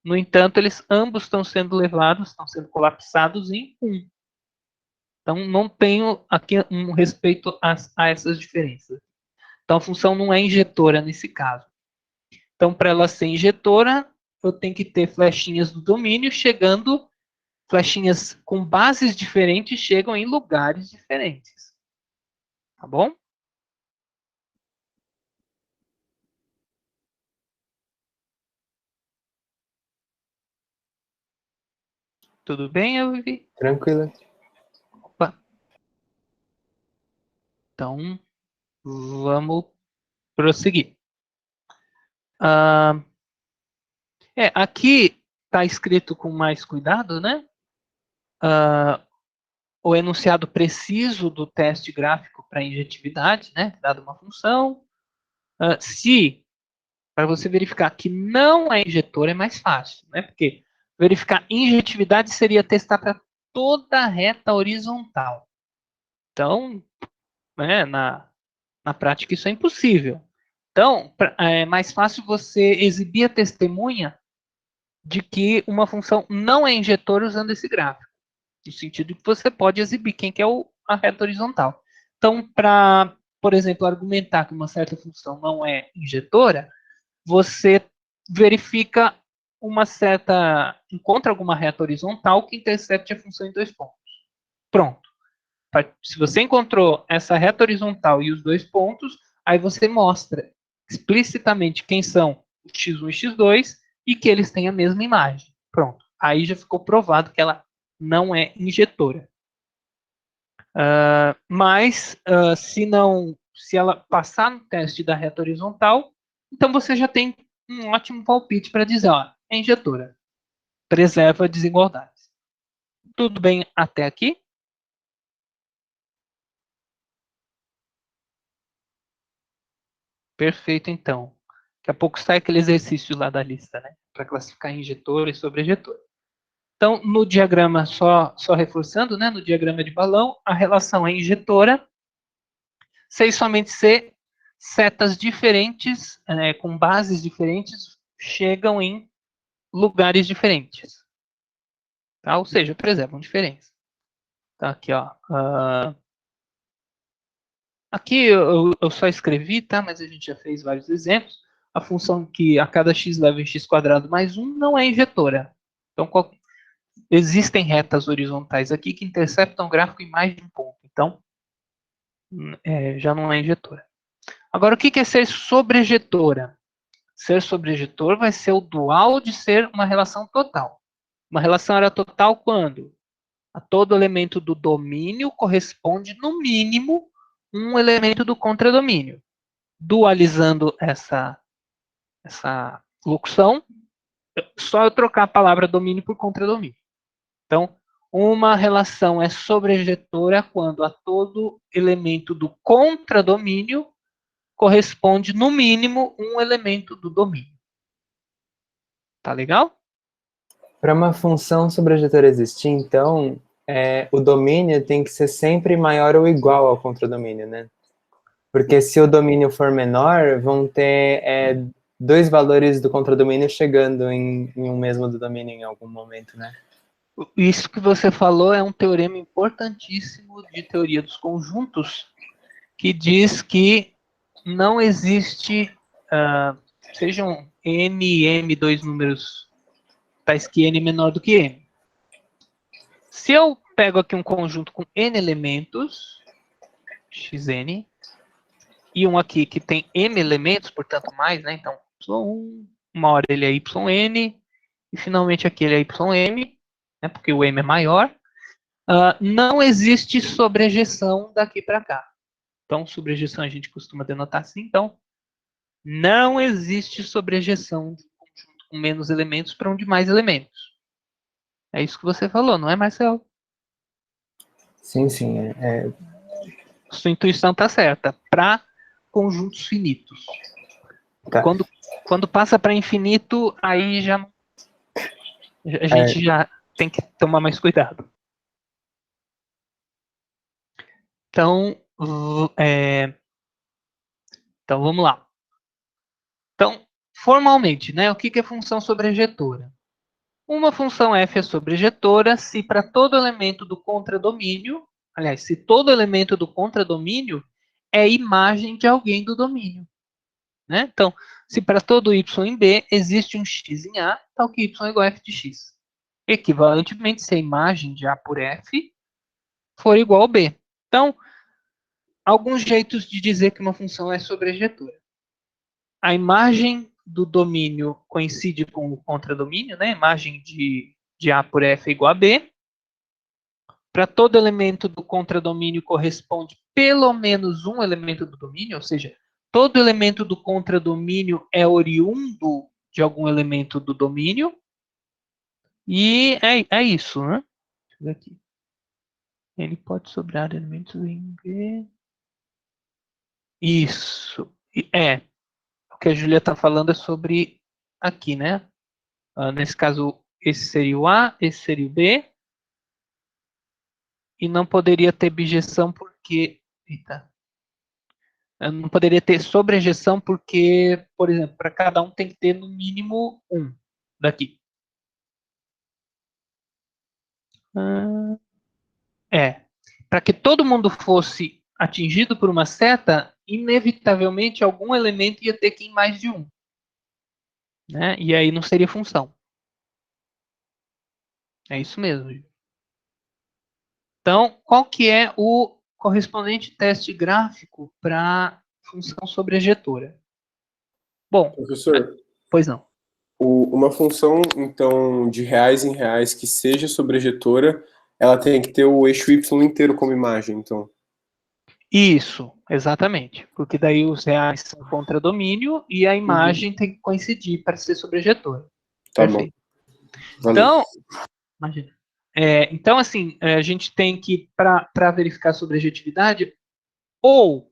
[SPEAKER 1] No entanto, eles ambos estão sendo levados, estão sendo colapsados em 1. Então, não tenho aqui um respeito a essas diferenças. Então, a função não é injetora nesse caso. Então, para ela ser injetora, eu tenho que ter flechinhas do domínio chegando, flechinhas com bases diferentes chegam em lugares diferentes. Tá bom? Tudo bem, eu vivi?
[SPEAKER 2] Tranquilo.
[SPEAKER 1] Opa. Então, vamos prosseguir. Aqui está escrito com mais cuidado, né? o enunciado preciso do teste gráfico para injetividade, né, dada uma função. Se, para você verificar que não é injetor, é mais fácil, né, porque verificar injetividade seria testar para toda a reta horizontal. Então, né, na prática isso é impossível. Então, é mais fácil você exibir a testemunha de que uma função não é injetor usando esse gráfico. No sentido que você pode exibir quem que é a reta horizontal. Então, para, por exemplo, argumentar que uma certa função não é injetora, você verifica encontra alguma reta horizontal que intercepte a função em 2 pontos. Pronto. Se você encontrou essa reta horizontal e os 2 pontos, aí você mostra explicitamente quem são o x1 e x2 e que eles têm a mesma imagem. Pronto. Aí já ficou provado que ela não é injetora. Mas se ela passar no teste da reta horizontal, então você já tem um ótimo palpite para dizer, ó, é injetora. Preserva desigualdades. Tudo bem até aqui? Perfeito, então. Daqui a pouco sai aquele exercício lá da lista, né? Para classificar injetor e sobrejetor. Então, no diagrama, só reforçando, né? No diagrama de balão, a relação é injetora, C e somente C, setas diferentes, com bases diferentes, chegam em lugares diferentes. Tá? Ou seja, preservam diferença. Tá aqui, ó. Aqui eu só escrevi, tá? Mas a gente já fez vários exemplos. A função que a cada x leva em x² mais 1 não é injetora. Então, existem retas horizontais aqui que interceptam o gráfico em mais de um ponto. Então, já não é injetora. Agora, o que é ser sobrejetora? Ser sobrejetor vai ser o dual de ser uma relação total. Uma relação era total quando a todo elemento do domínio corresponde, no mínimo, um elemento do contradomínio. Dualizando essa locução, só eu trocar a palavra domínio por contradomínio. Então, uma relação é sobrejetora quando a todo elemento do contradomínio corresponde, no mínimo, um elemento do domínio. Tá legal?
[SPEAKER 2] Para uma função sobrejetora existir, então, o domínio tem que ser sempre maior ou igual ao contradomínio, né? Porque se o domínio for menor, vão ter 2 valores do contradomínio chegando em um mesmo do domínio em algum momento, né?
[SPEAKER 1] Isso que você falou é um teorema importantíssimo de teoria dos conjuntos, que diz que não existe, sejam n e m 2 números tais que n menor do que m. Se eu pego aqui um conjunto com n elementos, xn, e um aqui que tem m elementos, portanto mais, né? Então, y1, uma hora ele é yn, e finalmente aqui ele é ym, né? Porque o m é maior. Não existe sobrejeção daqui para cá. Então, sobrejeção a gente costuma denotar assim. Então, não existe sobrejeção de um conjunto com menos elementos para um de mais elementos. É isso que você falou, não é, Marcelo?
[SPEAKER 2] Sim, sim.
[SPEAKER 1] Sua intuição está certa. Para conjuntos finitos.
[SPEAKER 2] Tá.
[SPEAKER 1] Quando passa para infinito, aí a gente já tem que tomar mais cuidado. Então, então vamos lá. Então, formalmente, né, o que é função sobrejetora? Uma função f é sobrejetora se para todo elemento do contradomínio, aliás, se todo elemento do contradomínio é imagem de alguém do domínio. Né? Então, se para todo y em B existe um x em A, tal que y é igual a f de x. Equivalentemente, se a imagem de A por f for igual a B. Então, alguns jeitos de dizer que uma função é sobrejetora. A imagem do domínio coincide com o contradomínio, né? A imagem de A por F é igual a B. Para todo elemento do contradomínio corresponde pelo menos um elemento do domínio, ou seja, todo elemento do contradomínio é oriundo de algum elemento do domínio. E é isso, né? Aqui. Ele pode sobrar elementos em B. Isso. O que a Julia está falando é sobre aqui, né? Nesse caso, esse seria o A, esse seria o B. E não poderia ter bijeção porque... Eita. Não poderia ter sobrejeção porque, por exemplo, para cada um tem que ter no mínimo um daqui. Para que todo mundo fosse atingido por uma seta, inevitavelmente algum elemento ia ter que ir em mais de um. Né? E aí não seria função. É isso mesmo. Então, qual que é o correspondente teste gráfico para função sobrejetora? Bom,
[SPEAKER 3] Professor,
[SPEAKER 1] pois não.
[SPEAKER 3] uma função, então, de reais em reais que seja sobrejetora, ela tem que ter o eixo y inteiro como imagem, então.
[SPEAKER 1] Isso, exatamente. Porque daí os reais são contra domínio e a imagem tem que coincidir para ser sobrejetora.
[SPEAKER 3] Tá
[SPEAKER 1] Perfeito.
[SPEAKER 3] bom. Valeu.
[SPEAKER 1] Então, imagina. Então, assim, a gente tem que, para verificar a sobrejetividade, ou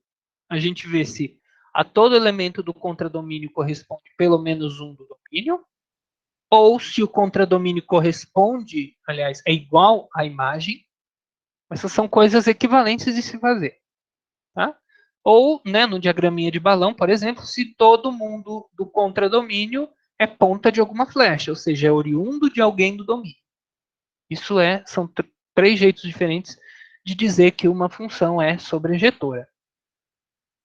[SPEAKER 1] a gente vê se a todo elemento do contradomínio corresponde pelo menos um do domínio, ou se o contradomínio corresponde, aliás, é igual à imagem. Essas são coisas equivalentes de se fazer. Tá? Ou, né, no diagraminha de balão, por exemplo, se todo mundo do contradomínio é ponta de alguma flecha, ou seja, é oriundo de alguém do domínio. Isso são três jeitos diferentes de dizer que uma função é sobrejetora.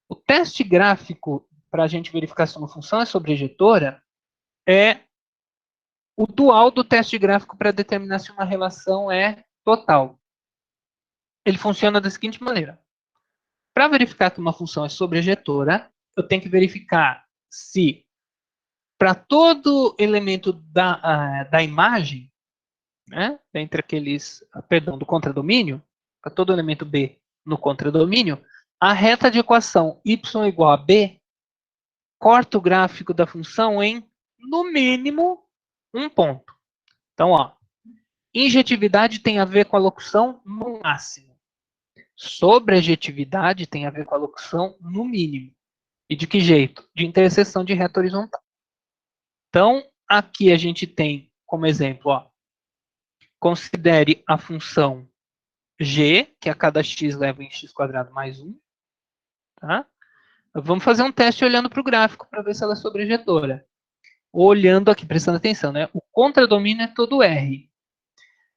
[SPEAKER 1] O teste gráfico para a gente verificar se uma função é sobrejetora é o dual do teste gráfico para determinar se uma relação é total. Ele funciona da seguinte maneira. Para verificar que uma função é sobrejetora, eu tenho que verificar se para todo elemento da imagem, né, dentre aqueles, perdão, do contradomínio, para todo elemento B no contradomínio, a reta de equação y igual a b corta o gráfico da função em, no mínimo, um ponto. Então, ó, injetividade tem a ver com a locução no máximo. Sobrejetividade tem a ver com a locução no mínimo. E de que jeito? De interseção de reta horizontal. Então, aqui a gente tem como exemplo, ó, considere a função g, que a cada x leva em x² mais 1. Tá? Vamos fazer um teste olhando para o gráfico para ver se ela é sobrejetora. Olhando aqui, prestando atenção, né? O contradomínio é todo R.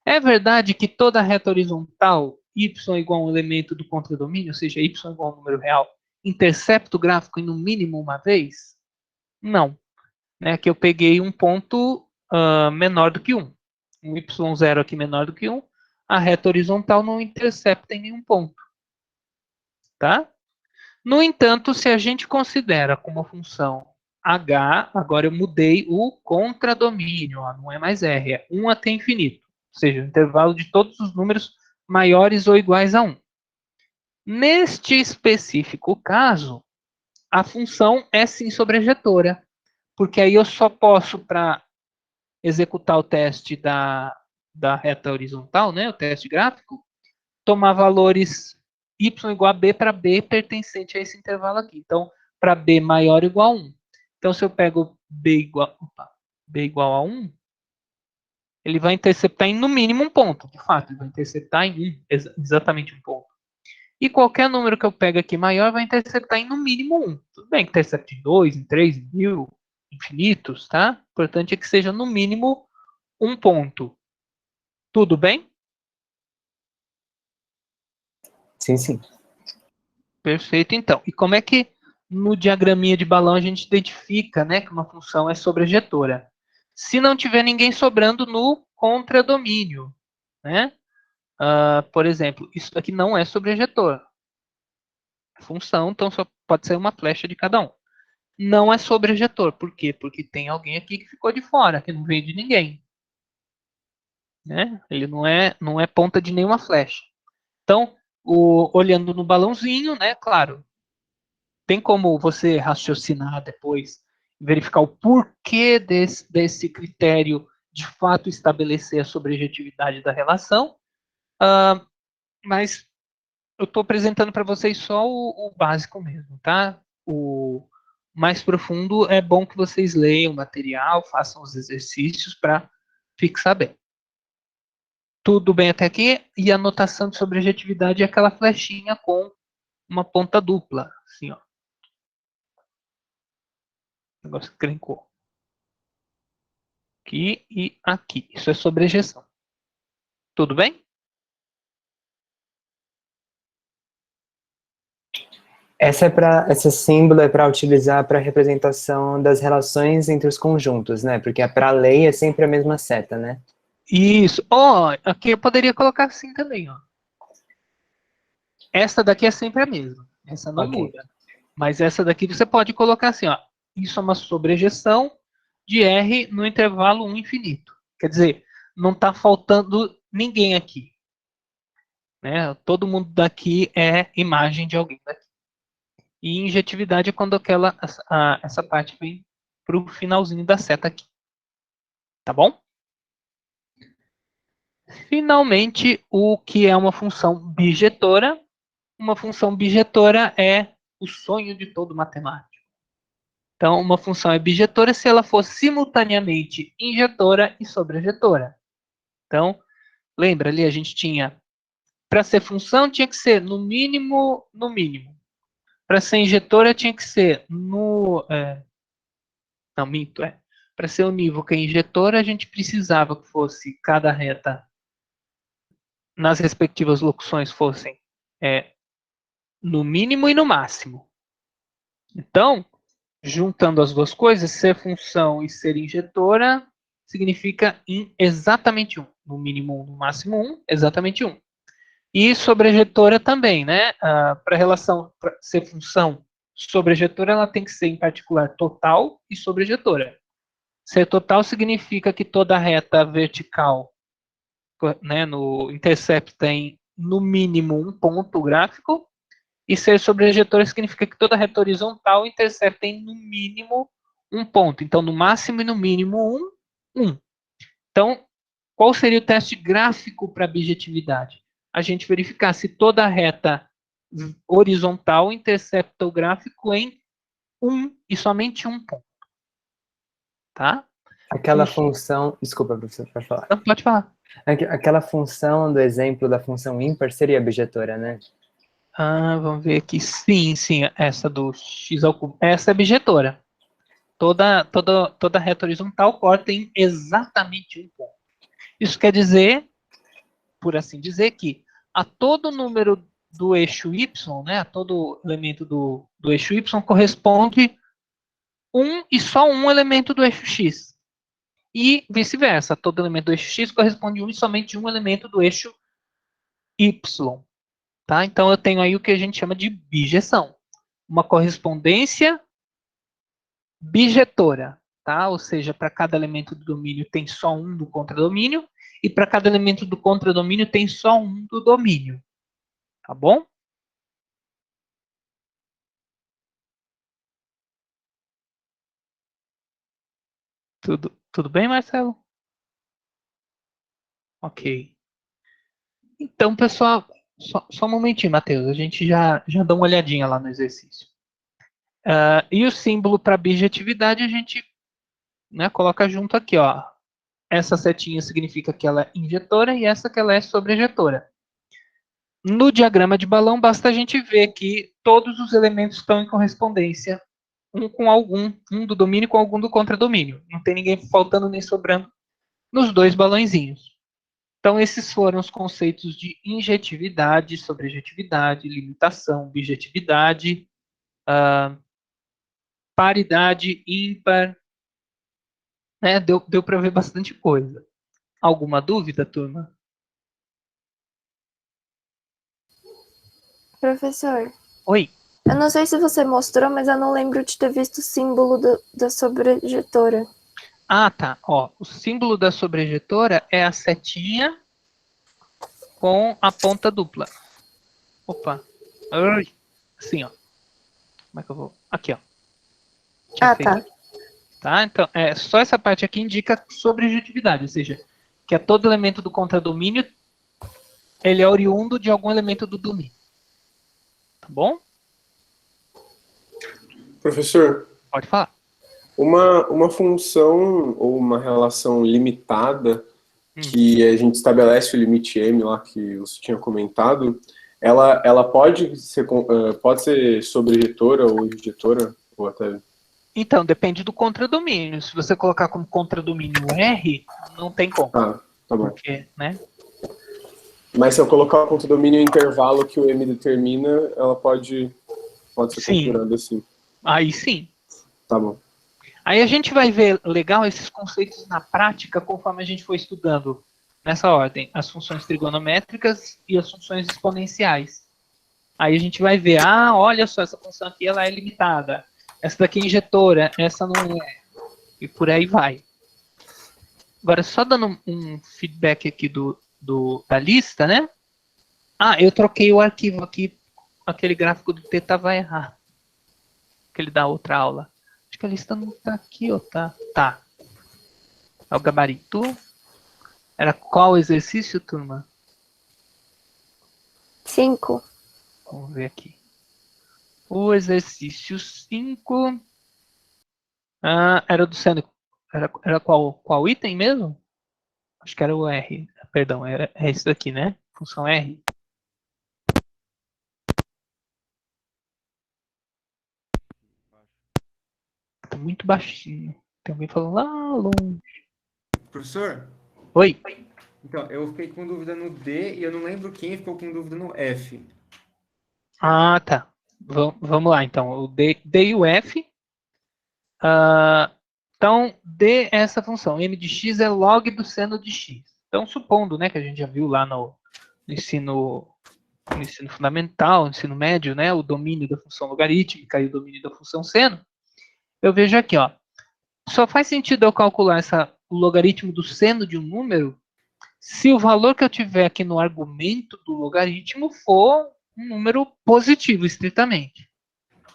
[SPEAKER 1] É verdade que toda reta horizontal, y igual a um elemento do contradomínio, ou seja, y igual a um número real, intercepta o gráfico em no mínimo uma vez? Não. Né? Aqui eu peguei um ponto menor do que 1. Um y0 aqui menor do que 1. A reta horizontal não intercepta em nenhum ponto. Tá? No entanto, se a gente considera como função h, agora eu mudei o contradomínio, ó, não é mais r, é 1 até infinito. Ou seja, o intervalo de todos os números maiores ou iguais a 1. Neste específico caso, a função é sim sobrejetora, porque aí eu só posso, para executar o teste da reta horizontal, né, o teste gráfico, tomar valores y igual a b para b pertencente a esse intervalo aqui. Então, para b maior ou igual a 1. Então, se eu pego b igual a 1, ele vai interceptar em no mínimo um ponto. De fato, ele vai interceptar em exatamente um ponto. E qualquer número que eu pego aqui maior vai interceptar em no mínimo 1. Tudo bem que intercepte em 2, em 3, em 1000, infinitos, tá? O importante é que seja no mínimo um ponto. Tudo bem?
[SPEAKER 2] Sim, sim.
[SPEAKER 1] Perfeito, então. E como é que no diagraminha de balão a gente identifica, né, que uma função é sobrejetora? Se não tiver ninguém sobrando no contradomínio, né? Por exemplo, isso aqui não é sobrejetor. É função, então só pode ser uma flecha de cada um. Não é sobrejetor. Por quê? Porque tem alguém aqui que ficou de fora, que não veio de ninguém. Né? Ele não é ponta de nenhuma flecha. Então, olhando no balãozinho, né, claro, tem como você raciocinar depois, verificar o porquê desse critério de fato estabelecer a sobrejetividade da relação. mas eu estou apresentando para vocês só o básico mesmo, tá? O mais profundo é bom que vocês leiam o material, façam os exercícios para fixar bem. Tudo bem até aqui? E a notação de sobrejetividade é aquela flechinha com uma ponta dupla, assim, ó. O negócio que trincou. Aqui e aqui. Isso é sobrejeção. Tudo bem?
[SPEAKER 2] Esse símbolo é para utilizar para representação das relações entre os conjuntos, né? Porque para a lei é sempre a mesma seta, né?
[SPEAKER 1] Isso. Ó, aqui eu poderia colocar assim também, ó. Essa daqui é sempre a mesma. Essa não
[SPEAKER 2] Ok.
[SPEAKER 1] muda. Mas essa daqui você pode colocar assim, ó. Isso é uma sobrejeção de R no intervalo 1 infinito. Quer dizer, não está faltando ninguém aqui. Né? Todo mundo daqui é imagem de alguém daqui. E injetividade é quando essa parte vem para o finalzinho da seta aqui. Tá bom? Finalmente, o que é uma função bijetora? Uma função bijetora é o sonho de todo matemático. Então, uma função é bijetora se ela for simultaneamente injetora e sobrejetora. Então, lembra ali, a gente tinha, para ser função, tinha que ser no mínimo. Para ser injetora, tinha que ser não, minto, Para ser unívoca e injetora, a gente precisava que fosse cada reta nas respectivas locuções fossem no mínimo e no máximo. Então, juntando as duas coisas, ser função e ser injetora significa em exatamente 1. No mínimo 1, no máximo 1, exatamente 1. E sobrejetora também, né? Para a relação pra ser função sobrejetora, ela tem que ser, em particular, total e sobrejetora. Ser total significa que toda reta vertical, né, no intercept tem no mínimo um ponto gráfico, e ser sobrejetora significa que toda reta horizontal intercept tem no mínimo um ponto. Então, no máximo e no mínimo um. Então, qual seria o teste gráfico para bijetividade? A gente verificar se toda reta horizontal intercepta o gráfico em e somente um ponto. Tá?
[SPEAKER 2] Aquela função... Desculpa, professor, pode falar.
[SPEAKER 1] Não, pode falar.
[SPEAKER 2] Aquela função do exemplo da função ímpar seria bijetora, né?
[SPEAKER 1] Vamos ver aqui. Sim, essa do x ao cubo. Essa é bijetora. Toda reta horizontal corta em exatamente um ponto. Isso quer dizer, por assim dizer, que a todo número do eixo y, né, a todo elemento do eixo y corresponde e só um elemento do eixo x. E vice-versa, todo elemento do eixo x corresponde e somente um elemento do eixo y. Tá? Então eu tenho aí o que a gente chama de bijeção. Uma correspondência bijetora, tá? Ou seja, para cada elemento do domínio tem só um do contradomínio, e para cada elemento do contradomínio tem só um do domínio. Tá bom? Tudo bem, Marcelo? Ok. Então, pessoal, só um momentinho, Matheus. A gente já dá uma olhadinha lá no exercício. E o símbolo para bijetividade a gente, né, coloca junto aqui, ó. Essa setinha significa que ela é injetora e essa que ela é sobrejetora. No diagrama de balão, basta a gente ver que todos os elementos estão em correspondência, um com algum, um do domínio com algum do contradomínio. Não tem ninguém faltando nem sobrando nos dois balãozinhos. Então, esses foram os conceitos de injetividade, sobrejetividade, limitação, bijetividade, paridade, ímpar. Né? Deu para ver bastante coisa. Alguma dúvida, turma?
[SPEAKER 5] Professor,
[SPEAKER 1] Oi.
[SPEAKER 5] eu não sei se você mostrou, mas eu não lembro de ter visto o símbolo da sobrejetora.
[SPEAKER 1] Tá. Ó, o símbolo da sobrejetora é a setinha com a ponta dupla. Opa. Assim, ó. Como é que eu vou? Aqui, ó.
[SPEAKER 5] Tá.
[SPEAKER 1] Tá? Então, só essa parte aqui indica sobrejetividade, ou seja, que é todo elemento do contradomínio ele é oriundo de algum elemento do domínio. Tá bom?
[SPEAKER 3] Professor,
[SPEAKER 1] Pode falar.
[SPEAKER 3] uma função ou uma relação limitada que a gente estabelece o limite M lá que você tinha comentado, ela pode ser sobrejetora ou injetora, ou até...
[SPEAKER 1] Então, depende do contradomínio. Se você colocar como contradomínio R, não tem como.
[SPEAKER 3] Tá bom.
[SPEAKER 1] Porque, né?
[SPEAKER 3] Mas se eu colocar o contradomínio intervalo que o M determina, ela pode ser
[SPEAKER 1] Sim.
[SPEAKER 3] configurada assim.
[SPEAKER 1] Aí sim.
[SPEAKER 3] Tá bom.
[SPEAKER 1] Aí a gente vai ver legal esses conceitos na prática conforme a gente for estudando nessa ordem, as funções trigonométricas e as funções exponenciais. Aí a gente vai ver, olha só, essa função aqui ela é limitada, essa daqui é injetora, essa não é, e por aí vai. Agora, só dando um feedback aqui da lista, né? Eu troquei o arquivo aqui, aquele gráfico do T estava errado, aquele da outra aula. Acho que a lista não tá aqui, ó, tá? Tá. É o gabarito. Era qual exercício, turma?
[SPEAKER 5] 5.
[SPEAKER 1] Vamos ver aqui. O exercício 5. Era do seno. Era qual item mesmo? Acho que era o R. Perdão, é esse daqui, né? Função R. Tá muito baixinho. Tem alguém falando lá longe.
[SPEAKER 6] Professor?
[SPEAKER 1] Oi.
[SPEAKER 6] Então, eu fiquei com dúvida no D e eu não lembro quem ficou com dúvida no F.
[SPEAKER 1] Tá. Vamos lá, então. O D e o F. Então, D é essa função. M de x é log do seno de x. Então, supondo, né, que a gente já viu lá no ensino fundamental, no ensino médio, né, o domínio da função logarítmica e o domínio da função seno, eu vejo aqui, ó, só faz sentido eu calcular o logaritmo do seno de um número se o valor que eu tiver aqui no argumento do logaritmo for um número positivo, estritamente.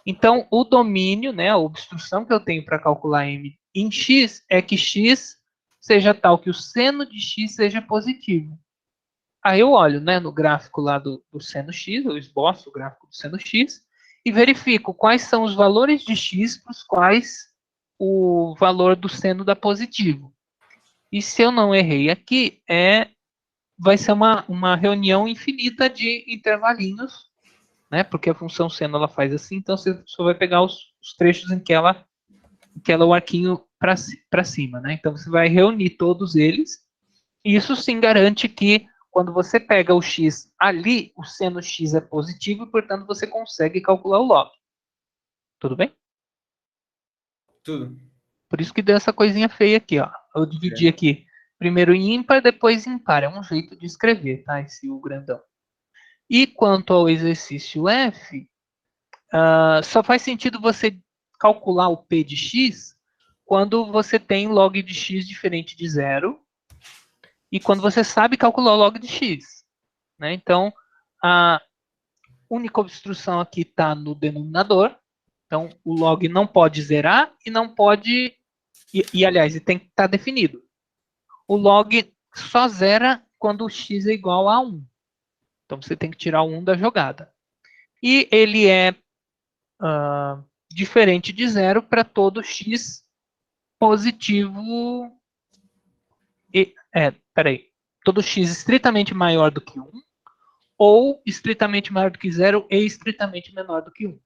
[SPEAKER 1] Então, o domínio, né, a obstrução que eu tenho para calcular m em x é que x seja tal que o seno de x seja positivo. Aí eu olho, né, no gráfico lá do seno x, eu esboço o gráfico do seno x e verifico quais são os valores de x para os quais o valor do seno dá positivo. E se eu não errei aqui, vai ser uma reunião infinita de intervalinhos, né? Porque a função seno ela faz assim, então você só vai pegar os trechos em que ela o arquinho para cima, né? Então você vai reunir todos eles. E isso sim garante que quando você pega o x ali, o seno x é positivo e, portanto, você consegue calcular o log. Tudo bem?
[SPEAKER 6] Tudo.
[SPEAKER 1] Por isso que deu essa coisinha feia aqui, ó. Eu dividi aqui primeiro em ímpar, depois em par. É um jeito de escrever, tá? Esse o grandão. E quanto ao exercício F, só faz sentido você calcular o P de x quando você tem log de x diferente de zero e quando você sabe calcular o log de x. Né? Então, a única obstrução aqui está no denominador. Então, o log não pode zerar e não pode... aliás, ele tem que estar definido. O log só zera quando o x é igual a 1. Então, você tem que tirar o 1 da jogada. E ele é diferente de zero para todo x positivo... peraí. Todo x estritamente maior do que 1 ou estritamente maior do que zero e estritamente menor do que 1.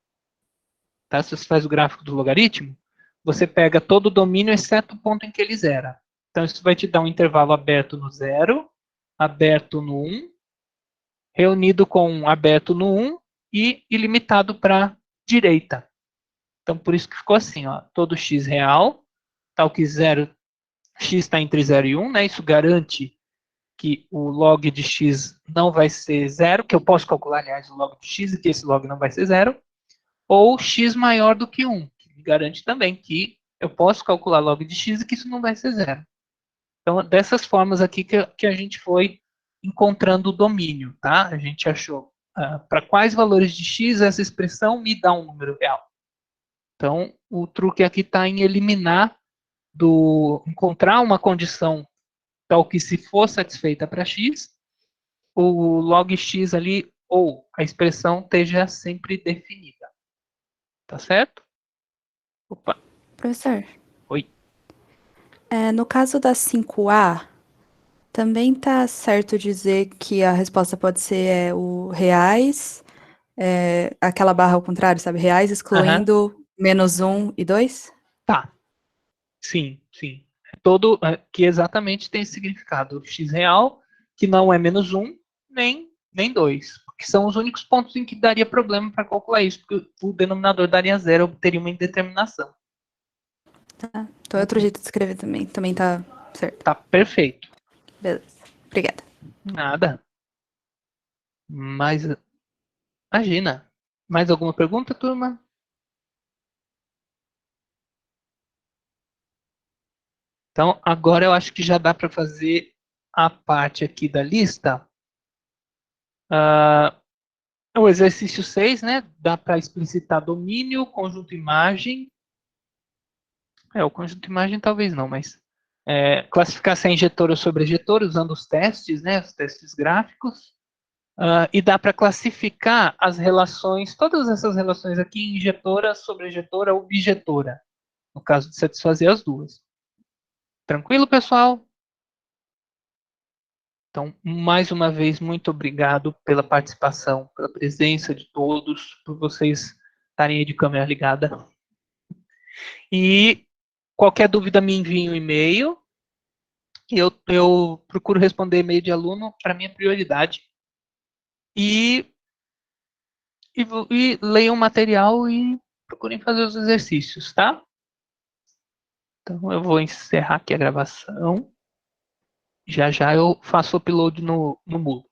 [SPEAKER 1] Tá? Se você faz o gráfico do logaritmo, você pega todo o domínio exceto o ponto em que ele zera. Então, isso vai te dar um intervalo aberto no 0, aberto no 1, reunido com aberto no 1 e ilimitado para a direita. Então, por isso que ficou assim, ó, todo x real, tal que x está entre 0 e 1, né? Isso garante que o log de x não vai ser zero, que eu posso calcular, aliás, o log de x e que esse log não vai ser zero, ou x maior do que 1, que me garante também que eu posso calcular log de x e que isso não vai ser zero. Então, dessas formas aqui que a gente foi encontrando o domínio, tá? A gente achou para quais valores de x essa expressão me dá um número real. Então, o truque aqui está em encontrar uma condição tal que se for satisfeita para x, o log x ali, ou a expressão esteja sempre definida. Tá certo? Opa,
[SPEAKER 7] Professor,
[SPEAKER 1] oi.
[SPEAKER 7] no caso da 5A, também tá certo dizer que a resposta pode ser o reais, aquela barra ao contrário, sabe? Reais excluindo menos 1 e 2?
[SPEAKER 1] Tá. Sim, sim. Todo, que exatamente tem esse significado. X real, que não é menos 1, nem 2. Que são os únicos pontos em que daria problema para calcular isso, porque o denominador daria 0, obteria uma indeterminação.
[SPEAKER 7] Tá. Então é outro jeito de escrever também. Também tá certo.
[SPEAKER 1] Tá perfeito.
[SPEAKER 7] Beleza. Obrigada.
[SPEAKER 1] Nada. Mas, imagina. Mais alguma pergunta, turma? Então, agora eu acho que já dá para fazer a parte aqui da lista. O exercício 6, né? Dá para explicitar domínio, conjunto imagem. O conjunto imagem talvez não, mas classificar se é injetor ou sobrejetor usando os testes, né? Os testes gráficos. E dá para classificar as relações, todas essas relações aqui, injetora, sobrejetora, objetora, no caso de satisfazer as duas. Tranquilo, pessoal? Então, mais uma vez, muito obrigado pela participação, pela presença de todos, por vocês estarem aí de câmera ligada. E qualquer dúvida me envie um e-mail. Eu procuro responder e-mail de aluno para minha prioridade. E leiam o material e procurem fazer os exercícios, tá? Então eu vou encerrar aqui a gravação. Já já eu faço o upload no Moodle.